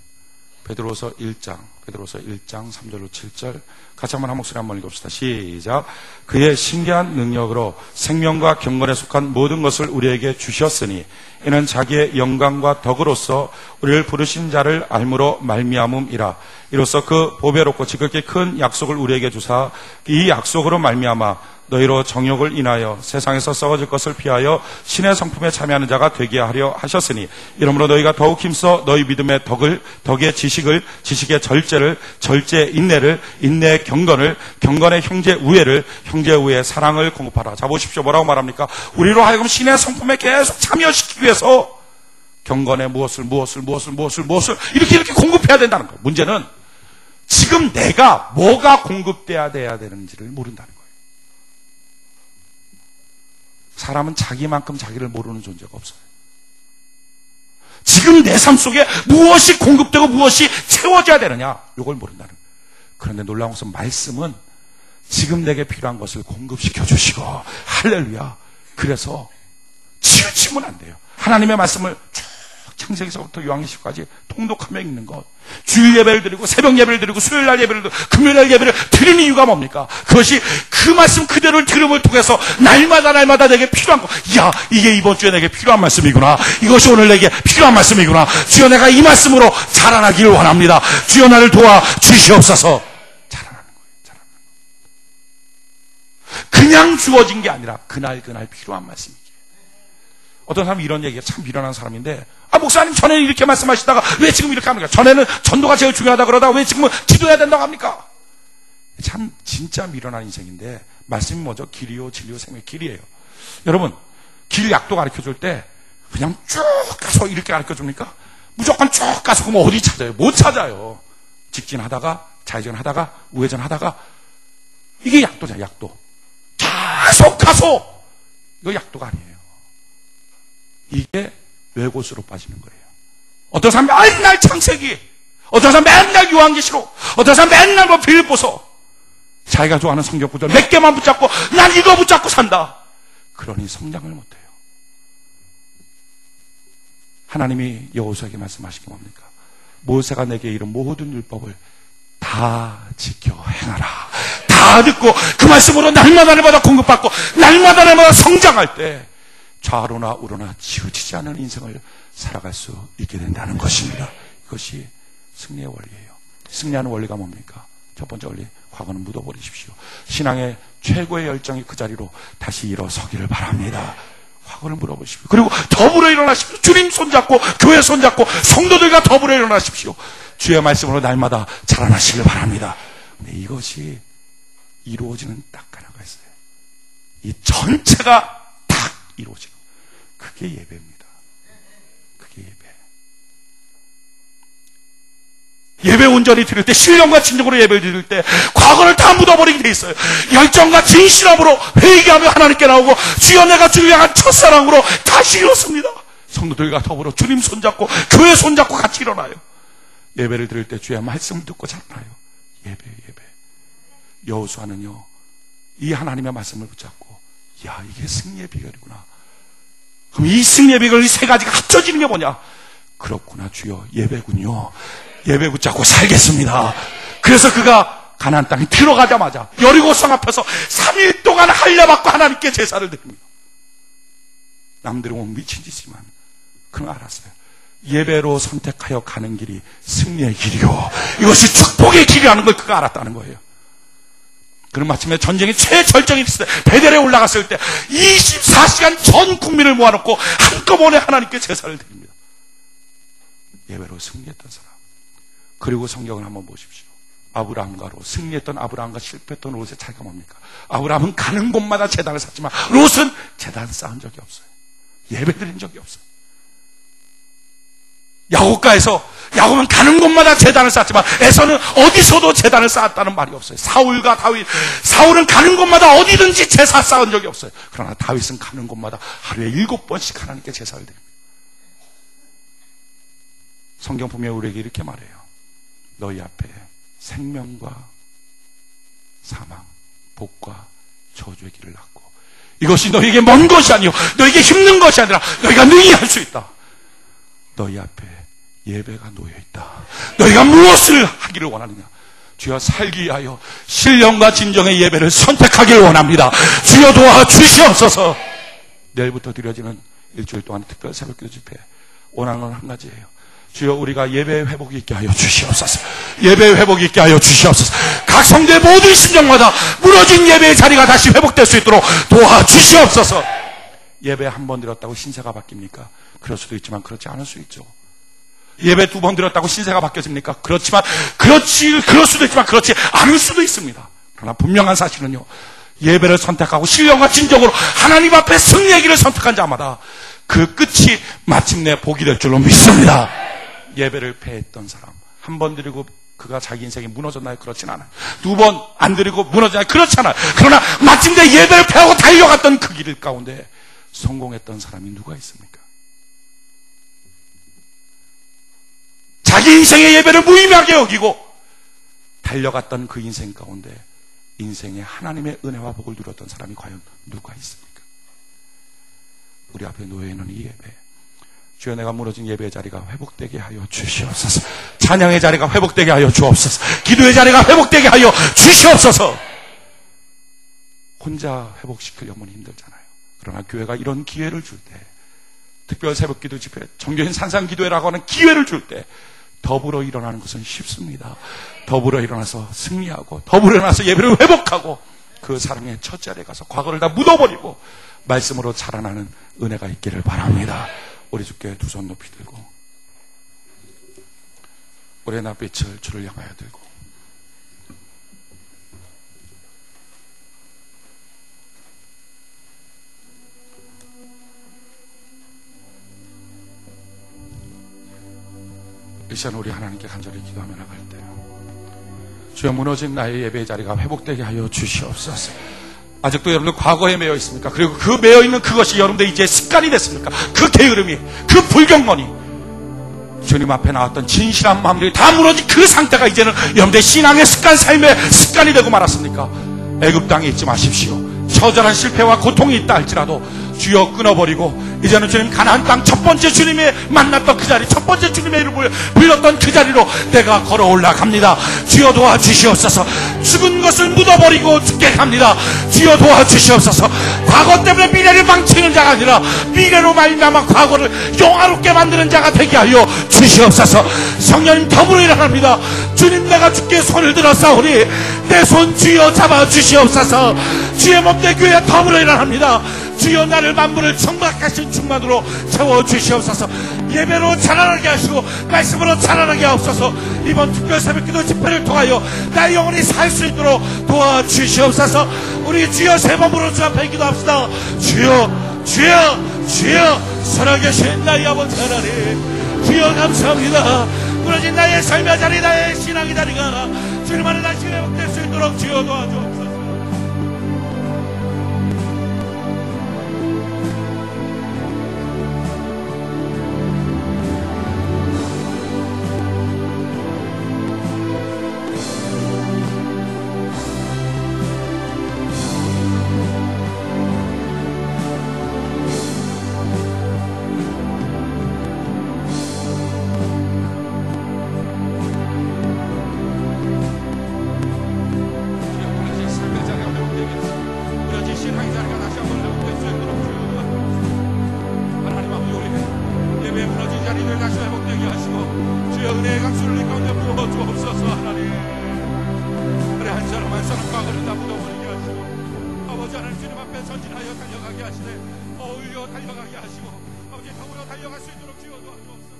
베드로후서 1장 3절로 7절. 같이 한번 한 목소리 한번 읽읍시다. 시작. 그의 신기한 능력으로 생명과 경건에 속한 모든 것을 우리에게 주셨으니 이는 자기의 영광과 덕으로서 우리를 부르신 자를 알므로 말미암음이라. 이로써 그 보배롭고 지극히 큰 약속을 우리에게 주사 이 약속으로 말미암아 너희로 정욕을 인하여 세상에서 썩어질 것을 피하여 신의 성품에 참여하는 자가 되게 하려 하셨으니 이러므로 너희가 더욱 힘써 너희 믿음의 덕의 지식을, 지식의 절제를, 절제의 인내를, 인내의 경건을, 경건의 형제 우애를, 형제 우애의 사랑을 공급하라. 자, 보십시오. 뭐라고 말합니까? 우리로 하여금 신의 성품에 계속 참여시키기 위해서 경건에 무엇을 이렇게 공급해야 된다는 거예요. 문제는 지금 내가 뭐가 공급돼야 되는지를 모른다는 거예요. 사람은 자기만큼 자기를 모르는 존재가 없어요. 지금 내 삶 속에 무엇이 공급되고 무엇이 채워져야 되느냐, 이걸 모른다는 거예요. 그런데 놀라운 것은 말씀은 지금 내게 필요한 것을 공급시켜 주시고, 할렐루야. 그래서 치우치면 안 돼요. 하나님의 말씀을 쭉 창세기서부터 요한계시록까지 통독하며 읽는 것, 주일 예배를 드리고 새벽 예배를 드리고 수요일날 예배를 드리고 금요일날 예배를 드리는 이유가 뭡니까? 그것이 그 말씀 그대로를 들음을 통해서 날마다 내게 필요한 것, 야, 이게 이번 주에 내게 필요한 말씀이구나, 이것이 오늘 내게 필요한 말씀이구나, 주여 내가 이 말씀으로 자라나기를 원합니다, 주여 나를 도와 주시옵소서. 자라나는 거예요. 그냥 주어진 게 아니라 그날 필요한 말씀이에요. 어떤 사람이 이런 얘기가 참 미련한 사람인데, 목사님 전에는 이렇게 말씀하시다가 왜 지금 이렇게 합니까? 전에는 전도가 제일 중요하다 그러다가 왜 지금은 기도해야 된다고 합니까? 참 진짜 미련한 인생인데, 말씀이 뭐죠? 길이요 진리요 생명, 길이에요. 여러분, 길 약도 가르쳐줄 때 그냥 쭉 가서 이렇게 가르쳐줍니까? 무조건 쭉 가서 그러면 어디 찾아요? 못 찾아요. 직진하다가 좌회전하다가 우회전하다가, 이게 약도잖아요. 약도. 계속 가서, 이거 약도가 아니에요. 이게 왜곳으로 빠지는 거예요. 어떤 사람 맨날 창세기, 어떤 사람 맨날 요한계시록, 어떤 사람 맨날 뭐 빌립보서, 자기가 좋아하는 성경 구절 몇 개만 붙잡고 난 이거 붙잡고 산다. 그러니 성장을 못해요. 하나님이 여호수아에게 말씀하신 게 뭡니까? 모세가 내게 이른 모든 율법을 다 지켜 행하라. 다 듣고 그 말씀으로 날마다 공급받고 날마다 성장할 때 좌로나 우로나 치우치지 않은 인생을 살아갈 수 있게 된다는 것입니다. 이것이 승리의 원리예요. 승리하는 원리가 뭡니까? 첫 번째 원리, 과거는 묻어버리십시오. 신앙의 최고의 열정이 그 자리로 다시 일어서기를 바랍니다. 과거를 물어보십시오. 그리고 더불어 일어나십시오. 주님 손잡고 교회 손잡고 성도들과 더불어 일어나십시오. 주의 말씀으로 날마다 자라나시길 바랍니다. 근데 이것이 이루어지는 딱 하나가 있어요. 이 전체가 딱 이루어지는, 그게 예배입니다. 그게 예배. 예배 온전히 드릴 때, 신령과 진정으로 예배를 드릴 때 과거를 다 묻어버리게 돼 있어요. 열정과 진실함으로 회개하며 하나님께 나오고 주여 내가 주를 향한 첫사랑으로 다시 일어섭니다. 성도들과 더불어 주님 손잡고 교회 손잡고 같이 일어나요. 예배를 드릴 때 주의 말씀 듣고 자라나요. 예배. 여호수아는요, 이 하나님의 말씀을 붙잡고, 야, 이게 승리의 비결이구나. 그럼 이 승리의 비결, 이 세 가지가 합쳐지는 게 뭐냐? 그렇구나, 주여, 예배군요. 예배 붙잡고 살겠습니다. 그래서 그가 가나안 땅에 들어가자마자 여리고성 앞에서 3일 동안 할례받고 하나님께 제사를 드립니다. 남들은 뭐 미친 짓이지만 그는 알았어요. 예배로 선택하여 가는 길이 승리의 길이요, 이것이 축복의 길이라는 걸 그가 알았다는 거예요. 그는 마침내 전쟁의 최절정이 있을 때, 베델에 올라갔을 때 24시간 전 국민을 모아놓고 한꺼번에 하나님께 제사를 드립니다. 예배로 승리했던 사람. 그리고 성경을 한번 보십시오. 아브라함과 롯, 승리했던 아브라함과 실패했던 롯의 차이가 뭡니까? 아브라함은 가는 곳마다 제단을 쌓지만 롯은 제단 쌓은 적이 없어요. 예배 드린 적이 없어요. 야곱은 가는 곳마다 제단을 쌓지만 에서는 어디서도 제단을 쌓았다는 말이 없어요. 사울과 다윗, 사울은 가는 곳마다 어디든지 제사 쌓은 적이 없어요. 그러나 다윗은 가는 곳마다 하루에 7번씩 하나님께 제사를 드립니다. 성경 분명히 우리에게 이렇게 말해요. 너희 앞에 생명과 사망, 복과 저주의 길을 놨고, 이것이 너희에게 먼 것이 아니요 너희에게 힘든 것이 아니라 너희가 능히 할 수 있다. 너희 앞에 예배가 놓여있다. 너희가 무엇을 하기를 원하느냐? 주여, 살기 위하여 신령과 진정의 예배를 선택하기를 원합니다. 주여 도와주시옵소서. 내일부터 드려지는 일주일 동안 특별 새벽기도 집회, 원하는 건 한 가지예요. 주여, 우리가 예배의 회복이 있게 하여 주시옵소서. 예배의 회복이 있게 하여 주시옵소서. 각 성도의 모든 심정마다 무너진 예배의 자리가 다시 회복될 수 있도록 도와주시옵소서. 예배 한 번 드렸다고 신세가 바뀝니까? 그럴 수도 있지만 그렇지 않을 수 있죠. 예배 2번 드렸다고 신세가 바뀌어집니까? 그럴 수도 있지만 그렇지 않을 수도 있습니다. 그러나 분명한 사실은요, 예배를 선택하고 신령과 진정으로 하나님 앞에 승리의 길을 선택한 자마다 그 끝이 마침내 복이 될 줄로 믿습니다. 예배를 패했던 사람, 한 번 드리고 그가 자기 인생이 무너졌나요? 그렇진 않아요. 2번 안 드리고 무너졌나요? 그렇지 않아요. 그러나 마침내 예배를 패하고 달려갔던 그 길 가운데 성공했던 사람이 누가 있습니까? 자기 인생의 예배를 무의미하게 여기고 달려갔던 그 인생 가운데 인생의 하나님의 은혜와 복을 누렸던 사람이 과연 누가 있습니까? 우리 앞에 놓여있는 이 예배, 주여, 내가 무너진 예배의 자리가 회복되게 하여 주시옵소서. 찬양의 자리가 회복되게 하여 주옵소서. 기도의 자리가 회복되게 하여 주시옵소서. 혼자 회복시키려면 힘들잖아요. 그러나 교회가 이런 기회를 줄 때, 특별 새벽기도 집회, 정교인 산상기도회라고 하는 기회를 줄 때 더불어 일어나는 것은 쉽습니다. 더불어 일어나서 승리하고, 더불어 일어나서 예배를 회복하고, 그 사랑의 첫 자리에 가서 과거를 다 묻어버리고 말씀으로 자라나는 은혜가 있기를 바랍니다. 우리 주께 두 손 높이 들고, 우리의 낯빛을 주를 향하여 들고, 이 시간 우리 하나님께 간절히 기도하며 나갈 때요, 주여, 무너진 나의 예배의 자리가 회복되게 하여 주시옵소서. 아직도 여러분들 과거에 매여 있습니까? 그리고 그 매여 있는 그것이 여러분들 이제 습관이 됐습니까? 그 게으름이, 그 불경건이, 주님 앞에 나왔던 진실한 마음들이 다 무너진 그 상태가 이제는 여러분들의 신앙의 습관, 삶의 습관이 되고 말았습니까? 애굽 땅에 있지 마십시오. 처절한 실패와 고통이 있다 할지라도 주여 끊어버리고 이제는 주님 가나안 땅 첫 번째 주님이 만났던 그 자리, 첫 번째 주님의 이름을 불렀던 그 자리로 내가 걸어 올라갑니다. 주여 도와주시옵소서. 죽은 것을 묻어버리고 죽게 갑니다. 주여 도와주시옵소서. 과거 때문에 미래를 망치는 자가 아니라 미래로 말미암아 과거를 영화롭게 만드는 자가 되게 하여 주시옵소서. 성령님 더불어 일어납니다. 주님 내가 주께 손을 들었사오니 내 손 주여 잡아주시옵소서. 주의 몸 내 교회 더불어 일어납니다. 주여 나를 만물을 정박하신 충만으로 채워주시옵소서. 예배로 자라나게 하시고 말씀으로 자라나게 하옵소서. 이번 특별 새벽기도 집회를 통하여 나의 영혼이 살 수 있도록 도와주시옵소서. 우리 주여 세 번으로 주 앞에 기도합시다. 주여 주여 주여 살아계신 나의 아버지 하나님, 주여 감사합니다. 무너진 나의 삶의 자리, 나의 신앙의 자리가 주님 안에 다시 회복될 수 있도록 주여 도와주옵소서. 전진하여 달려가게 하시네. 어울려 달려가게 하시고 아버지 더불어 달려갈 수 있도록 주여 도와주옵소서.